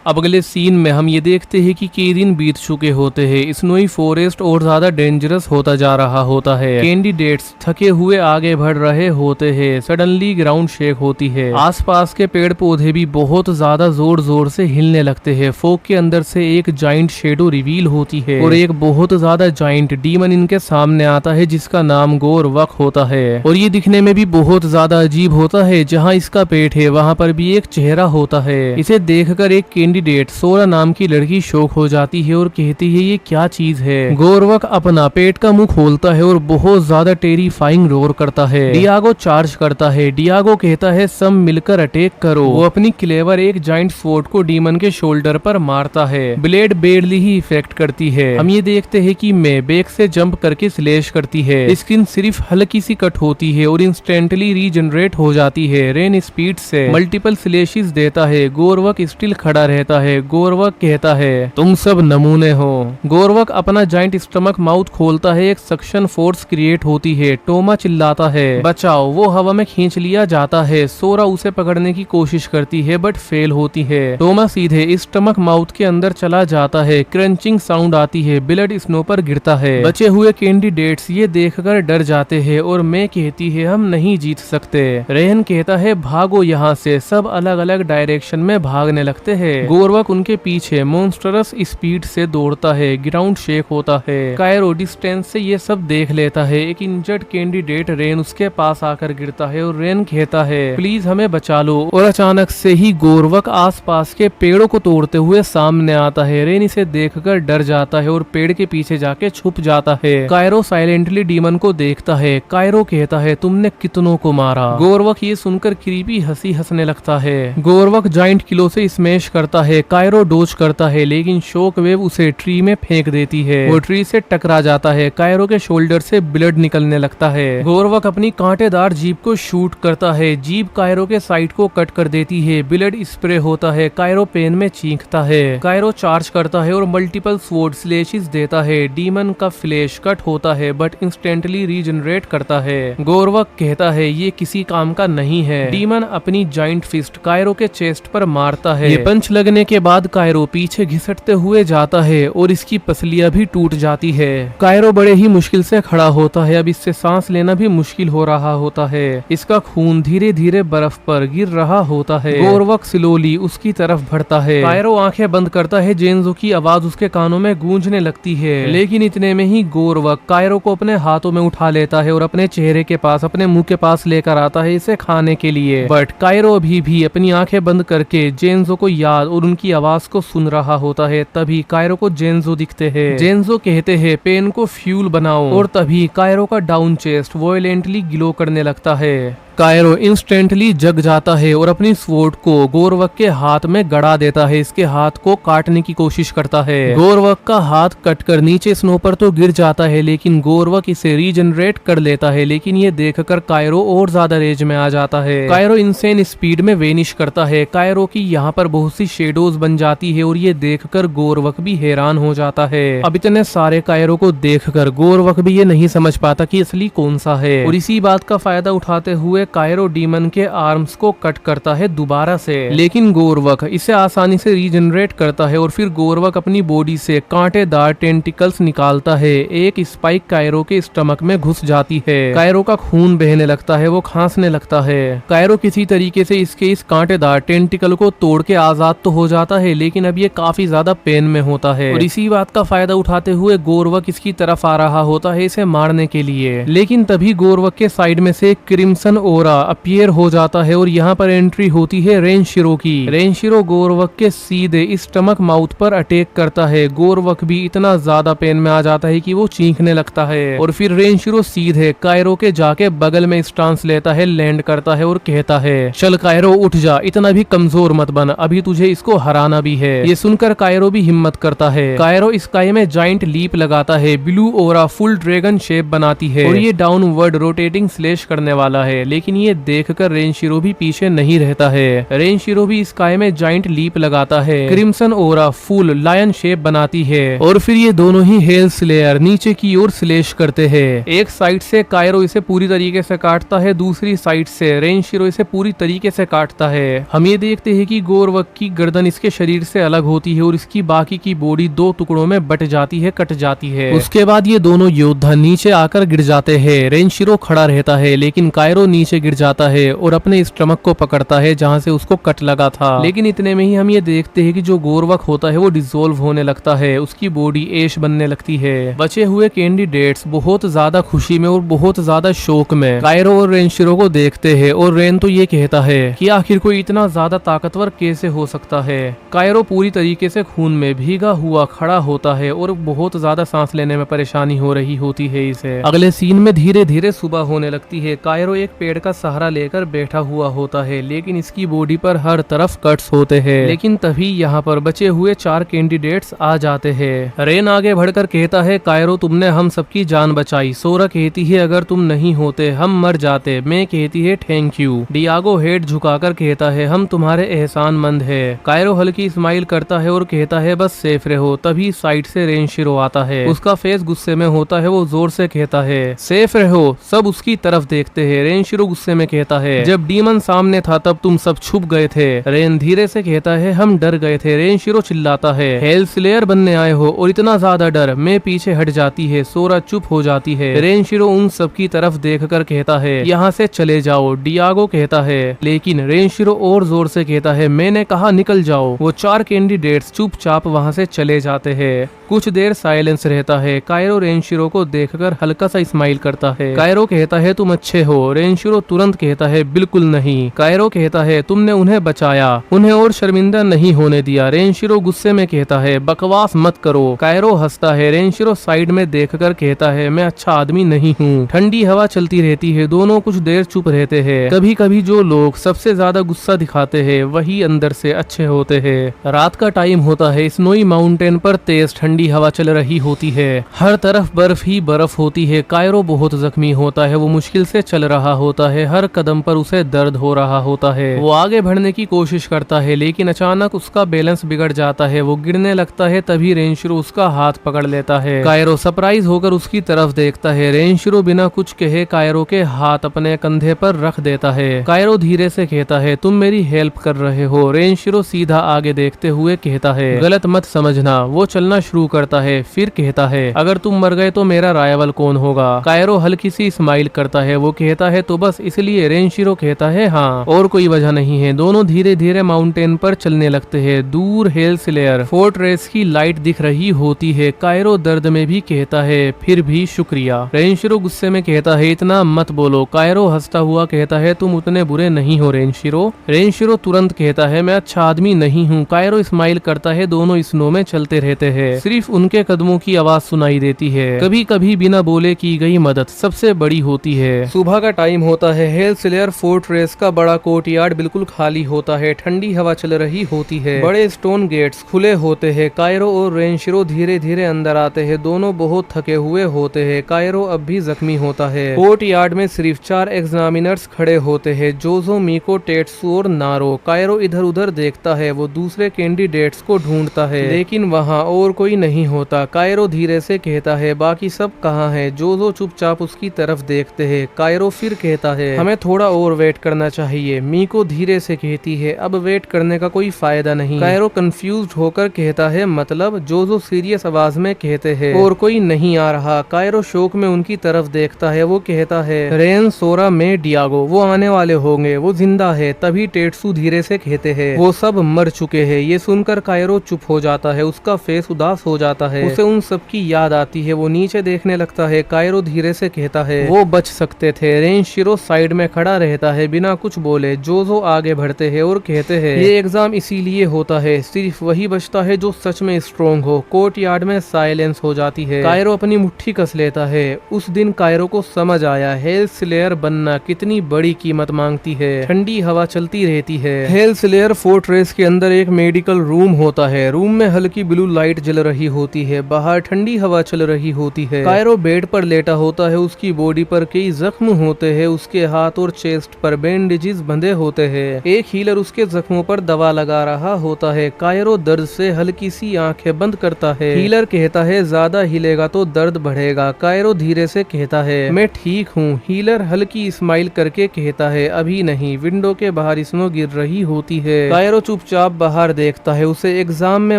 अब अगले सीन में हम ये देखते हैं कि कई दिन बीत चुके होते हैं। स्नोई फॉरेस्ट और ज्यादा डेंजरस होता जा रहा होता है। कैंडिडेट्स थके हुए आगे बढ़ रहे होते हैं। सडनली ग्राउंड शेक होती है। आसपास के पेड़ पौधे भी बहुत ज्यादा जोर जोर से हिलने लगते हैं। फोक के अंदर से एक जाइंट शेडो रिवील होती है और एक बहुत ज्यादा जाइंट डीमन इनके सामने आता है जिसका नाम गोरवक होता है और ये दिखने में भी बहुत ज्यादा अजीब होता है। जहाँ इसका पेट है वहाँ पर भी एक चेहरा होता है। इसे देखकर एक कैंडिडेट सोरा नाम की लड़की शॉक हो जाती है और कहती है ये क्या चीज है। गोरवक अपना पेट का मुंह खोलता है और बहुत ज्यादा टेरिफाइंग रोर करता है। डियागो चार्ज करता है। डियागो कहता है सब मिलकर अटैक करो। वो अपनी क्लेवर एक जाइंट स्वॉर्ड को डीमन के शोल्डर पर मारता है। ब्लेड बेरली ही इफेक्ट करती है। हम ये देखते हैं कि मैं बैक से जंप करके स्लैश करती है। स्किन सिर्फ हल्की सी कट होती है और इंस्टेंटली रीजनरेट हो जाती है। रेन स्पीड से मल्टीपल स्लैशेस देता है। गोरवक स्टिल खड़ा रहता है। गोरवक कहता है तुम सब नमूने हो। गोरवक अपना जाइंट स्टमक माउथ खोलता है। एक सक्शन फोर्स क्रिएट होती है। टोमा चिल्लाता है बचाओ। वो हवा में खींच लिया जाता है। सोरा उसे पकड़ने की कोशिश करती है बट फेल होती है। टोमा सीधे स्टमक माउथ के अंदर चला जाता है। क्रंचिंग साउंड आती है। ब्लड स्नो पर गिरता है। बचे हुए कैंडिडेट्स ये देखकर डर जाते हैं और मैं कहती है हम नहीं जीत सकते। रेहन कहता है भागो यहाँ से। सब अलग अलग डायरेक्शन में भागने लगते हैं। गोरवक उनके पीछे मॉन्स्टरस स्पीड से दौड़ता है। ग्राउंड शेक होता है। कायरो डिस्टेंस से ये सब देख लेता है। एक इंजर्ड कैंडिडेट रेन उसके पास आकर गिरता है और रेन कहता है प्लीज हमें बचा लो और अचानक से ही गोरवक आसपास के पेड़ों को तोड़ते हुए सामने आता है। रेन इसे देखकर डर जाता है और पेड़ के पीछे जाके छुप जाता है। कायरो साइलेंटली डीमन को देखता है। कायरो कहता है तुमने कितनों को मारा। गोरवक ये सुनकर क्रीपी हंसी हंसने लगता है। गोरवक जाइंट किलो से स्मैश करता है। कायरो डोज करता है लेकिन शॉक वेव उसे ट्री में फेंक देती है। वो ट्री से टकरा जाता है। कायरो के शोल्डर से ब्लड निकलने लगता है। गोरवक अपनी कांटेदार जीप को शूट करता है। जीप कायरो के साइड को कट कर देती है। ब्लड स्प्रे होता है। कायरो पेन में चीखता है। कायरो चार्ज करता है और मल्टीपल स्वॉर्ड स्लैशेस देता है। डीमन का फ्लैश कट होता है बट इंस्टेंटली रीजनरेट करता है। गोरवक कहता है ये किसी काम का नहीं है। डीमन अपनी जाइंट फिस्ट कायरो के चेस्ट पर मारता है। पंच लगने के बाद कायरो पीछे घिसटते हुए जाता है और इसकी पसलियां भी टूट जाती है। कायरो बड़े ही मुश्किल से खड़ा होता है। अब इससे सांस लेना भी मुश्किल हो रहा होता है। इसका खून धीरे धीरे बर्फ पर गिर रहा होता है। गोरवक स्लोली उसकी तरफ बढ़ता है। कायरो आंखें बंद करता है। जेन्जो की आवाज उसके कानों में गूंजने लगती है लेकिन इतने में ही गोरवक कायरो को अपने हाथों में उठा लेता है और अपने चेहरे के पास अपने मुंह के पास लेकर आता है इसे खाने के लिए। बट कायरो अभी भी अपनी आंखें बंद करके जेन्जो को याद और उनकी आवाज को सुन रहा होता है। तभी कायरो को जेन्जो दिखते हैं। जेन्जो कहते हैं पेन को फ्यूल बनाओ और तभी कायरो का डाउन चेस्ट वॉयलेंटली ग्लो करने लगता है। कायरो इंस्टेंटली जग जाता है और अपनी स्वॉर्ड को गोरवक के हाथ में गड़ा देता है। इसके हाथ को काटने की कोशिश करता है। गोरवक का हाथ कटकर नीचे स्नो पर तो गिर जाता है लेकिन गोरवक इसे रीजनरेट कर लेता है। लेकिन ये देखकर कायरो और ज्यादा रेज में आ जाता है। कायरो इनसेन स्पीड में वेनिश करता है। कायरो की यहाँ पर बहुत सी शेडोज बन जाती है और ये देखकर गोरवक भी हैरान हो जाता है। अब इतने सारे कायरो को देखकर गोरवक भी ये नहीं समझ पाता कि असली कौन सा है और इसी बात का फायदा उठाते हुए कायरो डीमन के आर्म्स को कट करता है दोबारा से। लेकिन गोरवक इसे आसानी से रीजनरेट करता है और फिर गोरवक अपनी बॉडी से कांटेदार टेंटिकल्स निकालता है। एक स्पाइक कायरो के स्टमक में घुस जाती है। कायरो का खून बहने लगता है। वो खांसने लगता है। कायरो किसी तरीके से इसके इस कांटेदार टेंटिकल को तोड़ के आजाद तो हो जाता है लेकिन अब ये काफी ज्यादा पेन में होता है और इसी बात का फायदा उठाते हुए गोरवक इसकी तरफ आ रहा होता है इसे मारने के लिए। लेकिन तभी गोरवक के साइड में से क्रिम्सन ओरा अपीयर हो जाता है और यहाँ पर एंट्री होती है रेनशिरो की। रेनशिरो गोरवक के सीधे स्टमक माउथ पर अटैक करता है। गोरवक भी इतना ज्यादा पेन में आ जाता है कि वो चीखने लगता है और फिर रेनशिरो सीधे कायरो के जाके बगल में स्टांस लेता है, लैंड करता है और कहता है चल कायरो उठ जा, इतना भी कमजोर मत बन, अभी तुझे इसको हराना भी है। ये सुनकर कायरो भी हिम्मत करता है। कायरो स्काई में जाइंट लीप लगाता है। ब्लू ओरा फुल ड्रैगन शेप बनाती है और ये डाउनवर्ड रोटेटिंग स्लैश करने वाला है लेकिन ये देखकर रेनशिरो भी पीछे नहीं रहता है। रेनशिरो भी स्काई में जाइंट लीप लगाता है। क्रिम्सन ओरा फुल लायन शेप बनाती है और फिर ये दोनों ही हेल स्लेयर नीचे की ओर स्लेश करते हैं। एक साइड से कायरो इसे पूरी तरीके से काटता है, दूसरी साइड से रेनशिरो इसे पूरी तरीके से काटता है। हम ये देखते हैं कि गोरवक की गर्दन इसके शरीर से अलग होती है और इसकी बाकी की बॉडी दो टुकड़ों में बट जाती है, कट जाती है। उसके बाद ये दोनों योद्धा नीचे आकर गिर जाते हैं। रेनशिरो खड़ा रहता है लेकिन कायरो नीचे गिर जाता है और अपने स्टमक को पकड़ता है जहाँ से उसको कट लगा था। लेकिन इतने में ही हम ये देखते हैं कि जो गोरवक होता है वो डिसॉल्व होने लगता है, उसकी बॉडी ऐश बनने लगती है। बचे हुए कैंडिडेट्स बहुत ज्यादा खुशी में और बहुत ज्यादा शौक में कायरो और रेनशिरो को देखते हैं और रेन तो ये कहता है कि आखिर कोई इतना ज्यादा ताकतवर कैसे हो सकता है। कायरो पूरी तरीके से खून में भीगा हुआ खड़ा होता है और बहुत ज्यादा सांस लेने में परेशानी हो रही होती है इसे। अगले सीन में धीरे धीरे सुबह होने लगती है। कायरो एक पेड़ का सहारा लेकर बैठा हुआ होता है लेकिन इसकी बॉडी पर हर तरफ कट्स होते हैं। लेकिन तभी यहाँ पर बचे हुए 4 कैंडिडेट्स आ जाते हैं। रेन आगे बढ़कर कहता है कायरो तुमने हम सबकी जान बचाई। सोरा कहती है अगर तुम नहीं होते हम मर जाते। मैं कहती है थैंक यू। डियागो हेड झुकाकर कहता है हम तुम्हारे एहसानमंद है। कायरो हल्की स्माइल करता है और कहता है बस सेफ रहो। तभी साइड से रेनशिरो आता है, उसका फेस गुस्से में होता है। वो जोर से कहता है सेफ रहो। सब उसकी तरफ देखते हैं। रेनशिरो गुस्से में कहता है जब डीमन सामने था तब तुम सब छुप गए थे। रेन धीरे से कहता है हम डर गए थे। रेनशिरो चिल्लाता है हेल स्लेयर बनने आए हो और इतना ज्यादा डर। मैं पीछे हट जाती है। सोरा चुप हो जाती है। रेनशिरो उन सब की तरफ देखकर कहता है यहाँ से चले जाओ। डियागो कहता है लेकिन रेनशिरो और जोर से कहता है मैंने कहा निकल जाओ। वो 4 कैंडिडेट्स चुपचाप वहाँ से चले जाते हैं। कुछ देर साइलेंस रहता है। कायरो रेनशिरो को देखकर हल्का सा स्माइल करता है। कायरो कहता है तुम अच्छे हो। रेनशिरो तुरंत कहता है बिल्कुल नहीं। कायरो कहता है तुमने उन्हें बचाया, उन्हें और शर्मिंदा नहीं होने दिया। रेनशिरो गुस्से में कहता है बकवास मत करो। कायरो हंसता है। रेनशिरो साइड में देखकर कहता है मैं अच्छा आदमी नहीं हूँ। ठंडी हवा चलती रहती है। दोनों कुछ देर चुप रहते हैं। कभी कभी जो लोग सबसे ज्यादा गुस्सा दिखाते हैं वही अंदर से अच्छे होते हैं। रात का टाइम होता है। स्नोई माउंटेन पर तेज ठंडी हवा चल रही होती है। हर तरफ बर्फ ही बर्फ होती है। कायरो बहुत जख्मी होता है। वो मुश्किल से चल रहा होता है। हर कदम पर उसे दर्द हो रहा होता है। वो आगे बढ़ने की कोशिश करता है लेकिन अचानक उसका बैलेंस बिगड़ जाता है। वो गिरने लगता है। तभी रेनशिरो उसका हाथ पकड़ लेता है। कायरो सरप्राइज होकर उसकी तरफ देखता है। रेनशिरो बिना कुछ कहे कायरो के हाथ अपने कंधे पर रख देता है। कायरो धीरे से कहता है तुम मेरी हेल्प कर रहे हो। रेनशिरो सीधा आगे देखते हुए कहता है गलत मत समझना। वो चलना शुरू करता है। फिर कहता है अगर तुम मर गए तो मेरा राइवल कौन होगा। कायरो हल्की सी स्माइल करता है। वो कहता है तो बस इसलिए। रेनशिरो कहता है हाँ और कोई वजह नहीं है। दोनों धीरे धीरे माउंटेन पर चलने लगते हैं। दूर हेल स्लेयर फोर्ट्रेस की लाइट दिख रही होती है। कायरो दर्द में भी कहता है फिर भी शुक्रिया। रेनशिरो गुस्से में कहता है इतना मत बोलो। कायरो हंसता हुआ कहता है तुम उतने बुरे नहीं हो रेनशिरो। रेनशिरो तुरंत कहता है मैं अच्छा आदमी नहीं हूँ। कायरो स्माइल करता है। दोनों स्नो में चलते रहते हैं। सिर्फ उनके कदमों की आवाज सुनाई देती है। कभी कभी बिना बोले की गई मदद सबसे बड़ी होती है। सुबह का टाइम होता है। हेल स्लेयर फोर्ट्रेस का बड़ा कोर्टयार्ड बिल्कुल खाली होता है। ठंडी हवा चल रही होती है। बड़े स्टोन गेट्स खुले होते हैं। कायरो और रेनशिरो धीरे धीरे अंदर आते हैं। दोनों बहुत थके हुए होते हैं। कायरो अब भी जख्मी होता है। कोर्टयार्ड में सिर्फ 4 एग्जामिनर्स खड़े होते हैं, जोजो, मीको, टेट्सु और नारो। कायरो इधर उधर देखता है। वो दूसरे कैंडिडेट्स को ढूंढता है लेकिन वहाँ और कोई नहीं होता। कायरो धीरे से कहता है बाकी सब कहाँ है। जोजो चुपचाप उसकी तरफ देखते हैं। कायरो फिर कहता है हमें थोड़ा और वेट करना चाहिए। मीको धीरे से कहती है अब वेट करने का कोई फायदा नहीं। कायरो कंफ्यूज्ड होकर कहता है मतलब। जोजो सीरियस आवाज में कहते हैं और कोई नहीं आ रहा। कायरो शौक में उनकी तरफ देखता है। वो कहता है रेन, सोरा, में डियागो वो आने वाले होंगे। वो जिंदा है। तभी टेट्सु धीरे से कहते हैं वो सब मर चुके हैं। ये सुनकर कायरो चुप हो जाता है। उसका फेस उदास हो जाता है। उसे उन सब की याद आती है। वो नीचे देखने लगता है। कायरो धीरे से कहता है वो बच सकते थे। रेनशिरो साइड में खड़ा रहता है बिना कुछ बोले। जोजो आगे बढ़ते हैं और कहते हैं ये एग्जाम इसीलिए होता है, सिर्फ वही बचता है जो सच में स्ट्रॉन्ग हो। कोर्टयार्ड में साइलेंस हो जाती है। कायरो अपनी मुट्ठी कस लेता है। उस दिन कायरो को समझ आया हेल स्लेयर बनना कितनी बड़ी कीमत मांगती है। ठंडी हवा चलती रहती है। हेल स्लेयर फोर्ट्रेस के अंदर एक मेडिकल रूम होता है। रूम में हल्की ब्लू लाइट जल रही रही होती है, बाहर ठंडी हवा चल रही होती है। कायरो बेड पर लेटा होता है, उसकी बॉडी पर कई जख्म होते हैं, उसके हाथ और चेस्ट पर बैंडेजेस बंधे होते हैं। एक हीलर उसके जख्मों पर दवा लगा रहा होता है। कायरो दर्द से हल्की सी आंखें बंद करता है। हीलर कहता है ज्यादा हिलेगा तो दर्द बढ़ेगा। कायरो धीरे से कहता है मैं ठीक हूँ। हीलर हल्की स्माइल करके कहता है अभी नहीं। विंडो के बाहर स्नो गिर रही होती है। कायरो चुपचाप बाहर देखता है, उसे एग्जाम में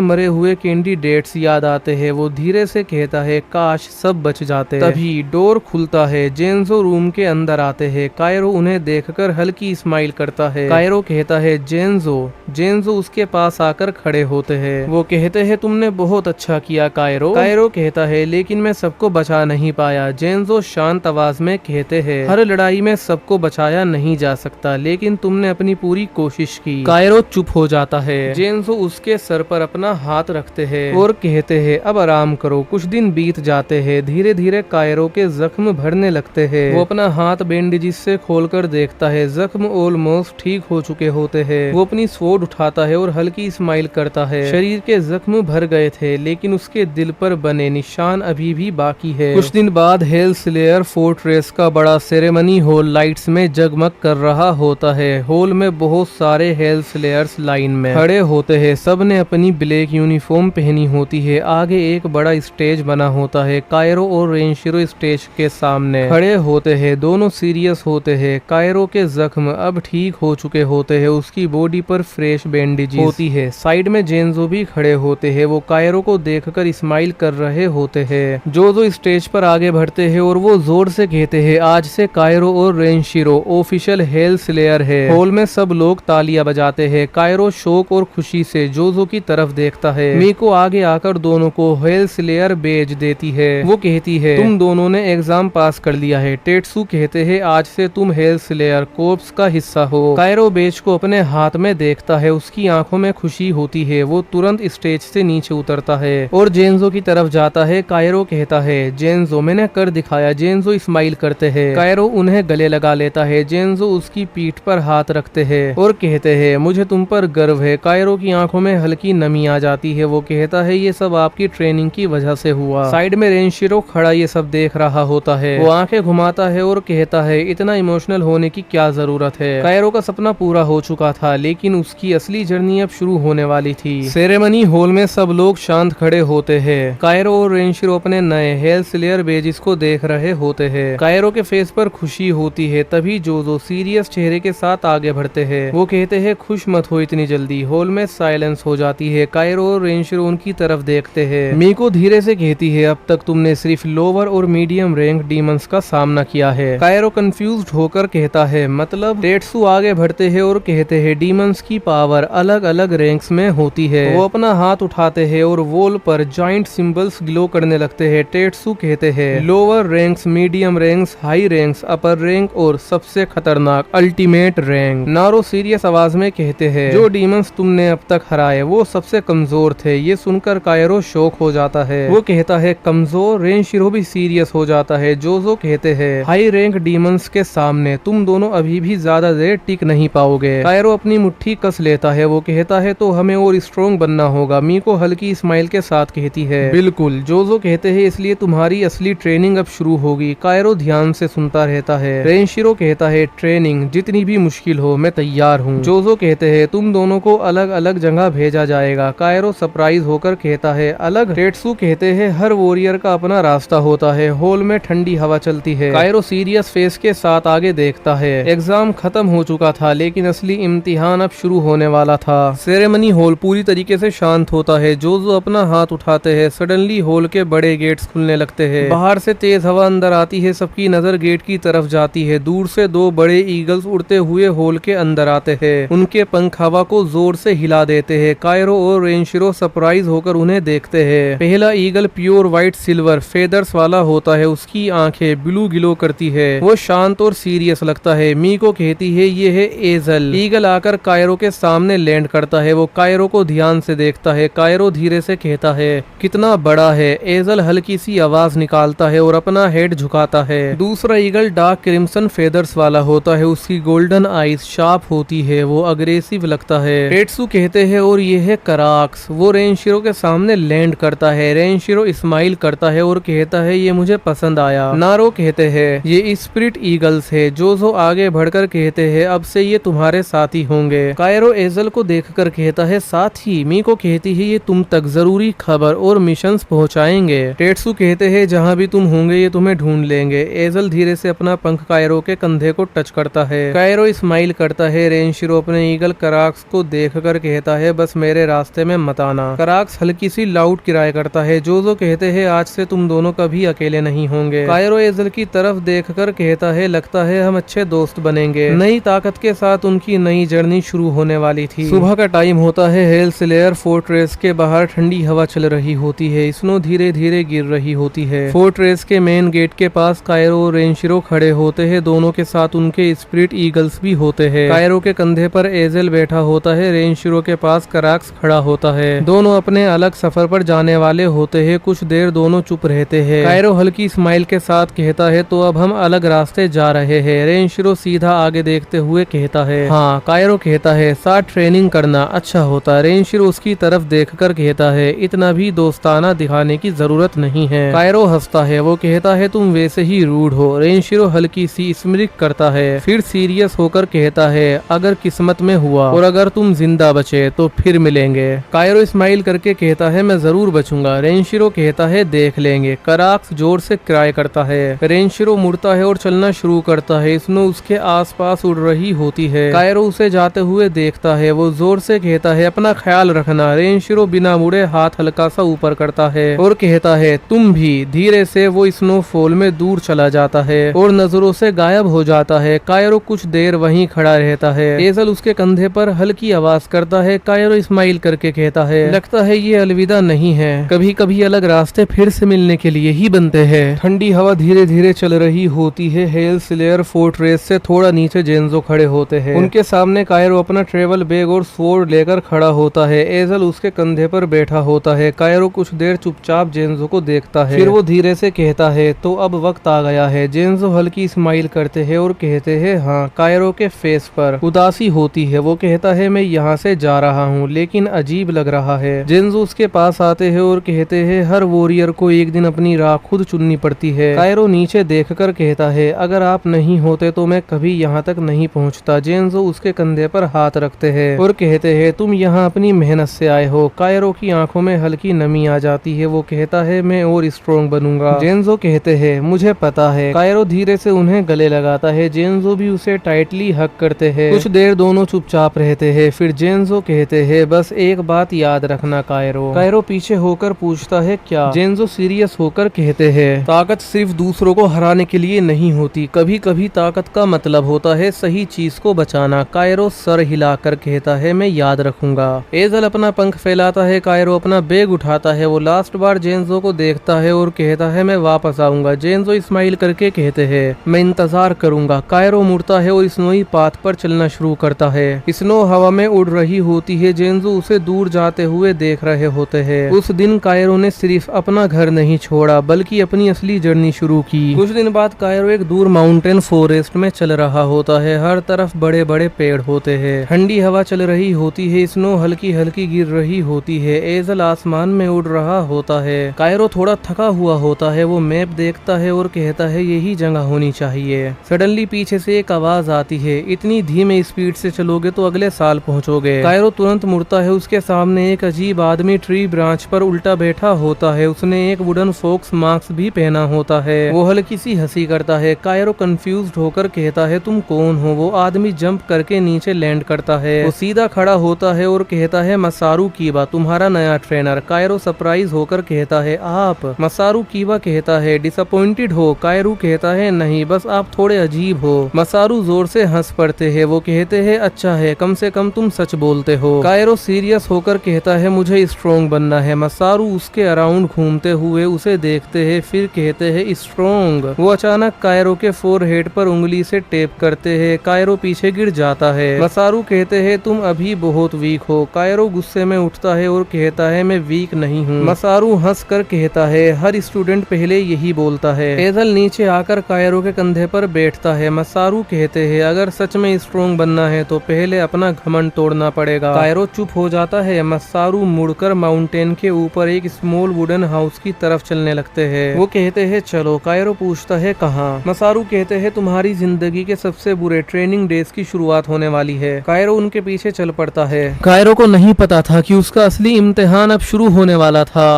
मरे हुए कैंडिडेट्स याद आते हैं। वो धीरे से कहता है काश सब बच जाते। तभी डोर खुलता है, जेंजो रूम के अंदर आते हैं। कायरो उन्हें देखकर हल्की स्माइल करता है। कायरो कहता है जेंजो। जेंजो उसके पास आकर खड़े होते हैं। वो कहते हैं तुमने बहुत अच्छा किया कायरो। कायरो कहता है लेकिन मैं सबको बचा नहीं पाया। जेंजो शांत आवाज में कहते हैं हर लड़ाई में सबको बचाया नहीं जा सकता, लेकिन तुमने अपनी पूरी कोशिश की। कायरो चुप हो जाता है। जेंजो उसके सर पर अपना हाथ रखते हैं और कहते हैं अब आराम करो। कुछ दिन बीत जाते हैं। धीरे धीरे कायरो के जख्म भरने लगते हैं। वो अपना हाथ बैंडेजेस से खोलकर देखता है, जख्म ऑलमोस्ट ठीक हो चुके होते हैं। वो अपनी स्वॉर्ड उठाता है और हल्की स्माइल करता है। शरीर के जख्म भर गए थे, लेकिन उसके दिल पर बने निशान अभी भी बाकी है। कुछ दिन बाद हेल स्लेयर फोर्ट्रेस का बड़ा सेरेमनी हॉल लाइट्स में जगमग कर रहा होता है। हॉल में बहुत सारे हेल स्लेयर्स लाइन में खड़े होते हैं। सब ने अपनी ब्लैक यूनिफॉर्म पहनी होती है। आगे एक बड़ा स्टेज बना होता है। कायरो और रेनशिरो स्टेज के सामने खड़े होते हैं। दोनों सीरियस होते हैं। कायरो के जख्म अब ठीक हो चुके होते हैं। उसकी बॉडी पर फ्रेश बैंडेज होती है। साइड में जेंजो भी खड़े होते हैं। वो कायरो को देखकर स्माइल कर रहे होते हैं। जो स्टेज पर आगे बढ़ते हैं और वो जोर से कहते हैं आज से कायरो और रेनशिरो ऑफिशियल हेल स्लेयर है। हॉल में सब लोग तालियां बजाते हैं। कायरो शौक और खुशी से जोजो की तरफ देखता है। मीको आगे आकर दोनों को हेल स्लेयर बेच देती है। वो कहती है तुम दोनों ने एग्जाम पास कर लिया है। टेट्सू कहते हैं आज से तुम हेल स्लेयर कोर्प्स का हिस्सा हो। कायरो बेच को अपने हाथ में देखता है, उसकी आंखों में खुशी होती है। वो तुरंत स्टेज से नीचे उतरता है और जेंजो की तरफ जाता है। कायरो कहता है जेंजो मैंने कर दिखाया। जेंजो स्माइल करते हैं। कायरो उन्हें गले लगा लेता है। जेंजो उसकी पीठ पर हाथ रखते हैं और कहते हैं मुझे तुम पर गर्व है। कायरो की आंखों में हल्की नमी आ जाती है। वो कहता है ये सब आपकी ट्रेनिंग की वजह से हुआ। साइड में रेनशिरो खड़ा ये सब देख रहा होता है। वो आंखें घुमाता है और कहता है इतना इमोशनल होने की क्या जरूरत है। कायरो का सपना पूरा हो चुका था, लेकिन उसकी असली जर्नी अब शुरू होने वाली थी। सेरेमनी हॉल में सब लोग शांत खड़े होते हैं। कायरो और रेनशिरो अपने नए हेल स्लेयर बेजिस को देख रहे होते हैं। कायरो के फेस पर खुशी होती है। तभी जोजो सीरियस चेहरे के साथ आगे बढ़ते हैं। वो कहते हैं खुश मत हो इतनी जल्दी। हॉल में साइलेंस हो जाती है। कायरो और रेनशिरो उनकी तरफ देखते हैं। मीको धीरे से कहती है अब तक तुमने सिर्फ लोअर और मीडियम रैंक डीमंस का सामना किया है। कायरो कंफ्यूज्ड होकर कहता है मतलब। टेट्सू आगे बढ़ते हैं और कहते हैं डीमंस की पावर अलग अलग रैंक्स में होती है। वो अपना हाथ उठाते हैं और वॉल पर जॉइंट सिंबल्स ग्लो करने लगते हैं। टेट्सू कहते हैं lower ranks, medium ranks, high ranks, अपर रैंक और सबसे खतरनाक अल्टीमेट रैंक। नारो सीरियस आवाज में कहते हैं जो डीमंस तुमने अब तक हराए वो सबसे कमजोर थे। ये सुनकर कायरो शॉक हो जाता है। वो कहता है कमजोर। रेनशिरो भी सीरियस हो जाता है। जोजो कहते हैं हाई रैंक डीमंस के सामने तुम दोनों अभी भी ज्यादा देर टिक नहीं पाओगे। कायरो अपनी मुट्ठी कस लेता है। वो कहता है तो हमें और स्ट्रॉन्ग बनना होगा। मीको हल्की स्माइल के साथ कहती है बिल्कुल। जोजो कहते हैं इसलिए तुम्हारी असली ट्रेनिंग अब शुरू होगी। कायरो ध्यान से सुनता रहता है। रेनशिरो कहता है ट्रेनिंग जितनी भी मुश्किल हो मैं तैयार हूँ। जोजो कहते हैं तुम दोनों को अलग अलग जगह भेजा जाएगा। कायरो सरप्राइज होकर कहता है अलग। टेट्सू कहते हैं हर वॉरियर का अपना रास्ता होता है। हॉल में ठंडी हवा चलती है। कायरो सीरियस फेस के साथ आगे देखता है। एग्जाम खत्म हो चुका था, लेकिन असली इम्तिहान अब शुरू होने वाला था। सेरेमनी हॉल पूरी तरीके से शांत होता है। जोजो अपना हाथ उठाते हैं। सडनली हॉल के बड़े गेट्स खुलने लगते हैं। बाहर से तेज हवा अंदर आती है। सबकी नजर गेट की तरफ जाती है। दूर से दो बड़े ईगल्स उड़ते हुए हॉल के अंदर आते हैं। उनके पंख हवा को जोर से हिला देते हैं। कायरो और रेनशिरो सरप्राइज होकर उन्हें देखते हैं। पहला eagle pure white silver feathers वाला होता है। उसकी आंखें ब्लू ग्लो करती है। वो शांत और सीरियस लगता है। मीको कहती है ये है एजल। ईगल आकर कायरो के सामने लैंड करता है। वो कायरो को ध्यान से देखता है। कायरो धीरे से कहता है कितना बड़ा है। एजल हल्की सी आवाज निकालता है और अपना हेड झुकाता है। दूसरा ईगल डार्क क्रिम्सन फेदर्स वाला होता है। उसकी गोल्डन आईज शार्प होती है। वो अग्रेसिव लगता है। टेट्सू कहते हैं और ये है कराक्स। वो रेनशिरो के सामने सामने लैंड करता है। रेनशिरो स्माइल करता है और कहता है ये मुझे पसंद आया। नारो कहते हैं ये स्पिरिट ईगल्स है। जोजो आगे बढ़कर कहते हैं अब से ये तुम्हारे साथी होंगे। कायरो एजल को देखकर कहता है साथी। मीको कहती है ये तुम तक जरूरी खबर और मिशंस पहुंचाएंगे। टेट्सु कहते हैं जहां भी तुम होंगे ये तुम्हें ढूंढ लेंगे। एजल धीरे से अपना पंख कायरो के कंधे को टच करता है। कायरो स्माइल करता है। रेनशिरो अपने ईगल कराक्स को देखकर कहता है बस मेरे रास्ते में मत आना। कराक्स हल्की सी लाउड किराए करता है। जोजो कहते हैं आज से तुम दोनों कभी अकेले नहीं होंगे। कायरो एजल की तरफ देखकर कहता है लगता है हम अच्छे दोस्त बनेंगे। नई ताकत के साथ उनकी नई जर्नी शुरू होने वाली थी। सुबह का टाइम होता है। हेल स्लेयर फोर्ट्रेस के बाहर ठंडी हवा चल रही होती है। स्नो धीरे धीरे गिर रही होती है। फोर्ट्रेस के मेन गेट के पास कायरो और रेनशिरो खड़े होते हैं। दोनों के साथ उनके स्पिरिट ईगल्स भी होते हैं। कायरो के कंधे पर एजल बैठा होता है। रेनशिरो के पास कराक्स खड़ा होता है। दोनों अपने अलग सफर पर जाने वाले होते हैं। कुछ देर दोनों चुप रहते हैं। कायरो हल्की स्माइल के साथ कहता है तो अब हम अलग रास्ते जा रहे हैं। रेनशिरो सीधा आगे देखते हुए कहता है हाँ। कायरो कहता है साथ ट्रेनिंग करना अच्छा होता। रेनशिरो उसकी तरफ देखकर कहता है इतना भी दोस्ताना दिखाने की जरूरत नहीं है। कायरो हंसता है। वो कहता है तुम वैसे ही रूड हो। रेनशिरो हल्की सी स्मिरिक करता है। फिर सीरियस होकर कहता है अगर किस्मत में हुआ और अगर तुम जिंदा बचे तो फिर मिलेंगे। कायरो स्माइल करके कहता है मैं जरूर बचूंगा। रेनशिरो कहता है देख लेंगे। कराक्स जोर से क्राई करता है। रेनशिरो मुड़ता है और चलना शुरू करता है। स्नो उसके आसपास उड़ रही होती है। कायरो उसे जाते हुए देखता है। वो जोर से कहता है अपना ख्याल रखना। रेनशिरो बिना मुड़े हाथ हल्का सा ऊपर करता है और कहता है तुम भी। धीरे से वो स्नोफॉल में दूर चला जाता है और नजरों से गायब हो जाता है। कायरो कुछ देर वहीं खड़ा रहता है। एजल उसके कंधे पर हल्की आवाज करता है। कायरो स्माइल करके कहता है लगता है ये अलविदा नहीं है। कभी कभी अलग रास्ते फिर से मिलने के लिए ही बनते हैं। ठंडी हवा धीरे धीरे चल रही होती है। हेल स्लेयर फोर्ट्रेस से थोड़ा नीचे जेंजो खड़े होते हैं। उनके सामने कायरो अपना ट्रेवल बैग और स्वॉर्ड लेकर खड़ा होता है। एजल उसके कंधे पर बैठा होता है। कायरो कुछ देर चुपचाप जेंजो को देखता है। फिर वो धीरे से कहता है तो अब वक्त आ गया है। जेंजो हल्की स्माइल करते हैं और कहते हैं हाँ। कायरो के फेस पर उदासी होती है। वो कहता है मैं यहाँ से जा रहा हूँ लेकिन अजीब लग रहा है। जेंजो उसके पास आते हैं और कहते हैं हर वॉरियर को एक दिन अपनी राह खुद चुननी पड़ती है। कायरो नीचे देखकर कहता है अगर आप नहीं होते तो मैं कभी यहाँ तक नहीं पहुँचता। जेंजो उसके कंधे पर हाथ रखते हैं और कहते हैं तुम यहाँ अपनी मेहनत से आए हो। कायरो की आंखों में हल्की नमी आ जाती है। वो कहता है मैं और स्ट्रॉन्ग बनूंगा। जेंजो कहते हैं मुझे पता है। कायरो धीरे से उन्हें गले लगाता है। जेंजो भी उसे टाइटली हक करते हैं। कुछ देर दोनों चुपचाप रहते हैं। फिर जेंजो कहते हैं बस एक बात याद रखना कायरो। कायरो पीछे होकर पूछता है क्या। जेंजो सीरियस होकर कहते हैं ताकत सिर्फ दूसरों को हराने के लिए नहीं होती। कभी कभी ताकत का मतलब होता है सही चीज को बचाना। कायरो सर हिलाकर कहता है मैं याद रखूंगा। एजल अपना पंख फैलाता है। कायरो अपना बैग उठाता है। वो लास्ट बार जेंजो को देखता है और कहता है मैं वापस आऊंगा। जेंजो स्माइल करके कहते हैं मैं इंतजार करूंगा। कायरो मुड़ता है और स्नोई पाथ पर चलना शुरू करता है। स्नो हवा में उड़ रही होती है। जेंजो उसे दूर जाते हुए देख रहे होते हैं। उस दिन कायरो ने सिर्फ अपना घर नहीं छोड़ा बल्कि अपनी असली जर्नी शुरू की। कुछ दिन बाद कायरो एक दूर माउंटेन फॉरेस्ट में चल रहा होता है। हर तरफ बड़े बड़े पेड़ होते हैं। ठंडी हवा चल रही होती है। स्नो हल्की हल्की गिर रही होती है। एजल आसमान में उड़ रहा होता है। कायरो थोड़ा थका हुआ होता है। वो मैप देखता है और कहता है यही जगह होनी चाहिए। सडनली पीछे से एक आवाज आती है इतनी धीमे स्पीड से चलोगे तो अगले साल पहुंचोगे। कायरो तुरंत मुड़ता है। उसके सामने एक अजीब आदमी ट्री ब्रांच पर उल्टा बैठा होता है। उसने एक वुडन फॉक्स मास्क भी पहना होता है। वो हल्की सी हंसी करता है। कायरो कंफ्यूज्ड होकर कहता है तुम कौन हो। वो आदमी जंप करके नीचे लैंड करता है। वो सीधा खड़ा होता है और कहता है मसारू कीवा तुम्हारा नया ट्रेनर। कायरो सरप्राइज होकर कहता है आप। मसारू कीवा कहता है डिसअपॉइंटेड हो। कायरो कहता है नहीं बस आप थोड़े अजीब हो। मसारू जोर से हंस पड़ते हैं। वो कहते हैं अच्छा है कम से कम तुम सच बोलते हो। कायरो सीरियस होकर कहता है मुझे स्ट्रॉन्ग बनना है। मसारू उसके अराउंड घूमते हुए उसे देखते हैं फिर कहते हैं स्ट्रॉन्ग। वो अचानक कायरो के फोरहेड पर उंगली से टेप करते हैं। कायरो पीछे गिर जाता है। मसारू कहते हैं तुम अभी बहुत वीक हो। कायरो गुस्से में उठता है और कहता है मैं वीक नहीं हूँ। मसारू हंस कर कहता है हर स्टूडेंट पहले यही बोलता है। एजल नीचे आकर कायरो के कंधे पर बैठता है। मसारू कहते हैं अगर सच में स्ट्रॉन्ग बनना है तो पहले अपना घमंड तोड़ना पड़ेगा। कायरो चुप हो जाता है। मसारू मुड़कर माउंट माउंटेन के ऊपर एक स्मॉल वुडन हाउस की तरफ चलने लगते हैं। वो कहते हैं चलो। कायरो पूछता है कहाँ। मसारू कहते हैं तुम्हारी जिंदगी के सबसे बुरे ट्रेनिंग डेज की शुरुआत होने वाली है। कायरो उनके पीछे चल पड़ता है। कायरो को नहीं पता था कि उसका असली इम्तिहान अब शुरू होने वाला था।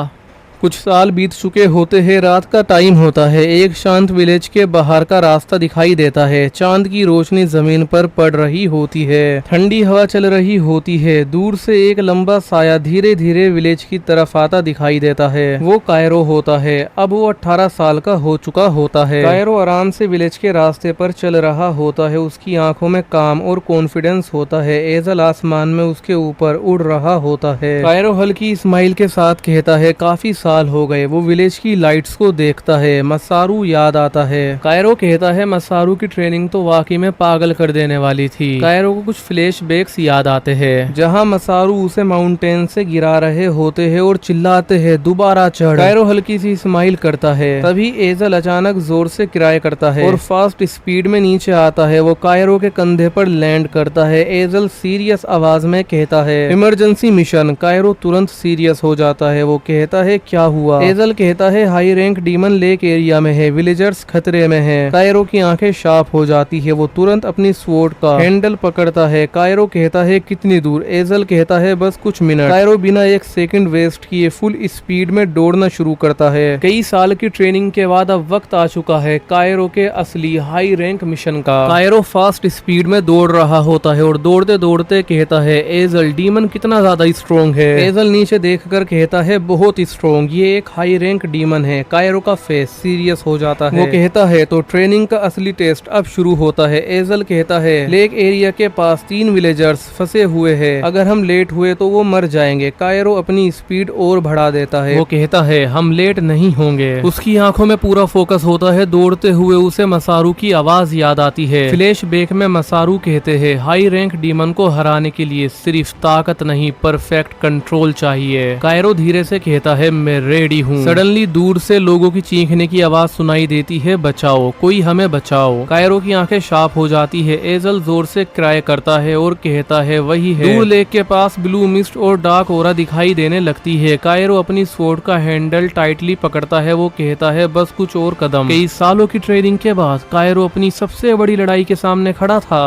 कुछ साल बीत चुके होते हैं। रात का टाइम होता है। एक शांत विलेज के बाहर का रास्ता दिखाई देता है। चांद की रोशनी जमीन पर पड़ रही होती है। ठंडी हवा चल रही होती है। दूर से एक लंबा साया धीरे धीरे विलेज की तरफ आता दिखाई देता है। वो कायरो होता है। अब वो 18 साल का हो चुका होता है। कायरो आराम से विलेज के रास्ते पर चल रहा होता है। उसकी आंखों में काम और कॉन्फिडेंस होता है। एजल आसमान में उसके ऊपर उड़ रहा होता है। कायरो हल्की स्माइल के साथ कहता है काफी साल हो गए। वो विलेज की लाइट्स को देखता है। मसारू याद आता है। कायरो कहता है मसारू की ट्रेनिंग तो वाकई में पागल कर देने वाली थी। कायरो को कुछ फ्लैशबैक्स याद आते हैं जहां मसारू उसे माउंटेन से गिरा रहे होते हैं और चिल्लाते हैं दोबारा चढ़। कायरो हल्की सी स्माइल करता है। तभी एजल अचानक जोर से किराए करता है और फास्ट स्पीड में नीचे आता है। वो कायरो के कंधे पर लैंड करता है। एजल सीरियस आवाज में कहता है इमरजेंसी मिशन। कायरो तुरंत सीरियस हो जाता है। वो कहता है क्या हुआ। एजल कहता है high rank demon lake area में है। विलेजर्स खतरे में हैं। कायरो की आंखें शार्प हो जाती है। वो तुरंत अपनी स्वॉर्ड का हैंडल पकड़ता है। कायरो कहता है कितनी दूर। एजल कहता है बस कुछ मिनट। कायरो बिना एक सेकंड वेस्ट किए फुल स्पीड में दौड़ना शुरू करता है। कई साल की ट्रेनिंग के बाद अब वक्त आ चुका है कायरो के असली हाई रैंक मिशन का। कायरो फास्ट स्पीड में दौड़ रहा होता है और दौड़ते दौड़ते कहता है एजल डीमन कितना ज्यादा स्ट्रॉन्ग है। एजल नीचे देखकर कहता है बहुत स्ट्रॉन्ग। ये एक हाई रैंक डीमन है। कायरो का फेस सीरियस हो जाता है। वो कहता है तो ट्रेनिंग का असली टेस्ट अब शुरू होता है। एजल कहता है लेक एरिया के पास 3 विलेजर्स फंसे हुए हैं। अगर हम लेट हुए तो वो मर जाएंगे। कायरो अपनी स्पीड और बढ़ा देता है। वो कहता है हम लेट नहीं होंगे। उसकी आंखों में पूरा फोकस होता है। दौड़ते हुए उसे मसारू की आवाज याद आती है। फ्लैशबैक में मसारू कहते हैं हाई रैंक डीमन को हराने के लिए सिर्फ ताकत नहीं परफेक्ट कंट्रोल चाहिए। कायरो धीरे से कहता है मैं रेडी हूँ। सडनली दूर से लोगों की चीखने की आवाज सुनाई देती है बचाओ कोई हमें बचाओ। कायरो की आंखें शार्प हो जाती है। एजल जोर से क्राई करता है और कहता है वही है। दूर लेक के पास ब्लू मिस्ट और डार्क ओरा दिखाई देने लगती है। कायरो अपनी स्वॉर्ड का हैंडल टाइटली पकड़ता है। वो कहता है बस कुछ और कदम। कई सालों की ट्रेनिंग के बाद कायरो अपनी सबसे बड़ी लड़ाई के सामने खड़ा था।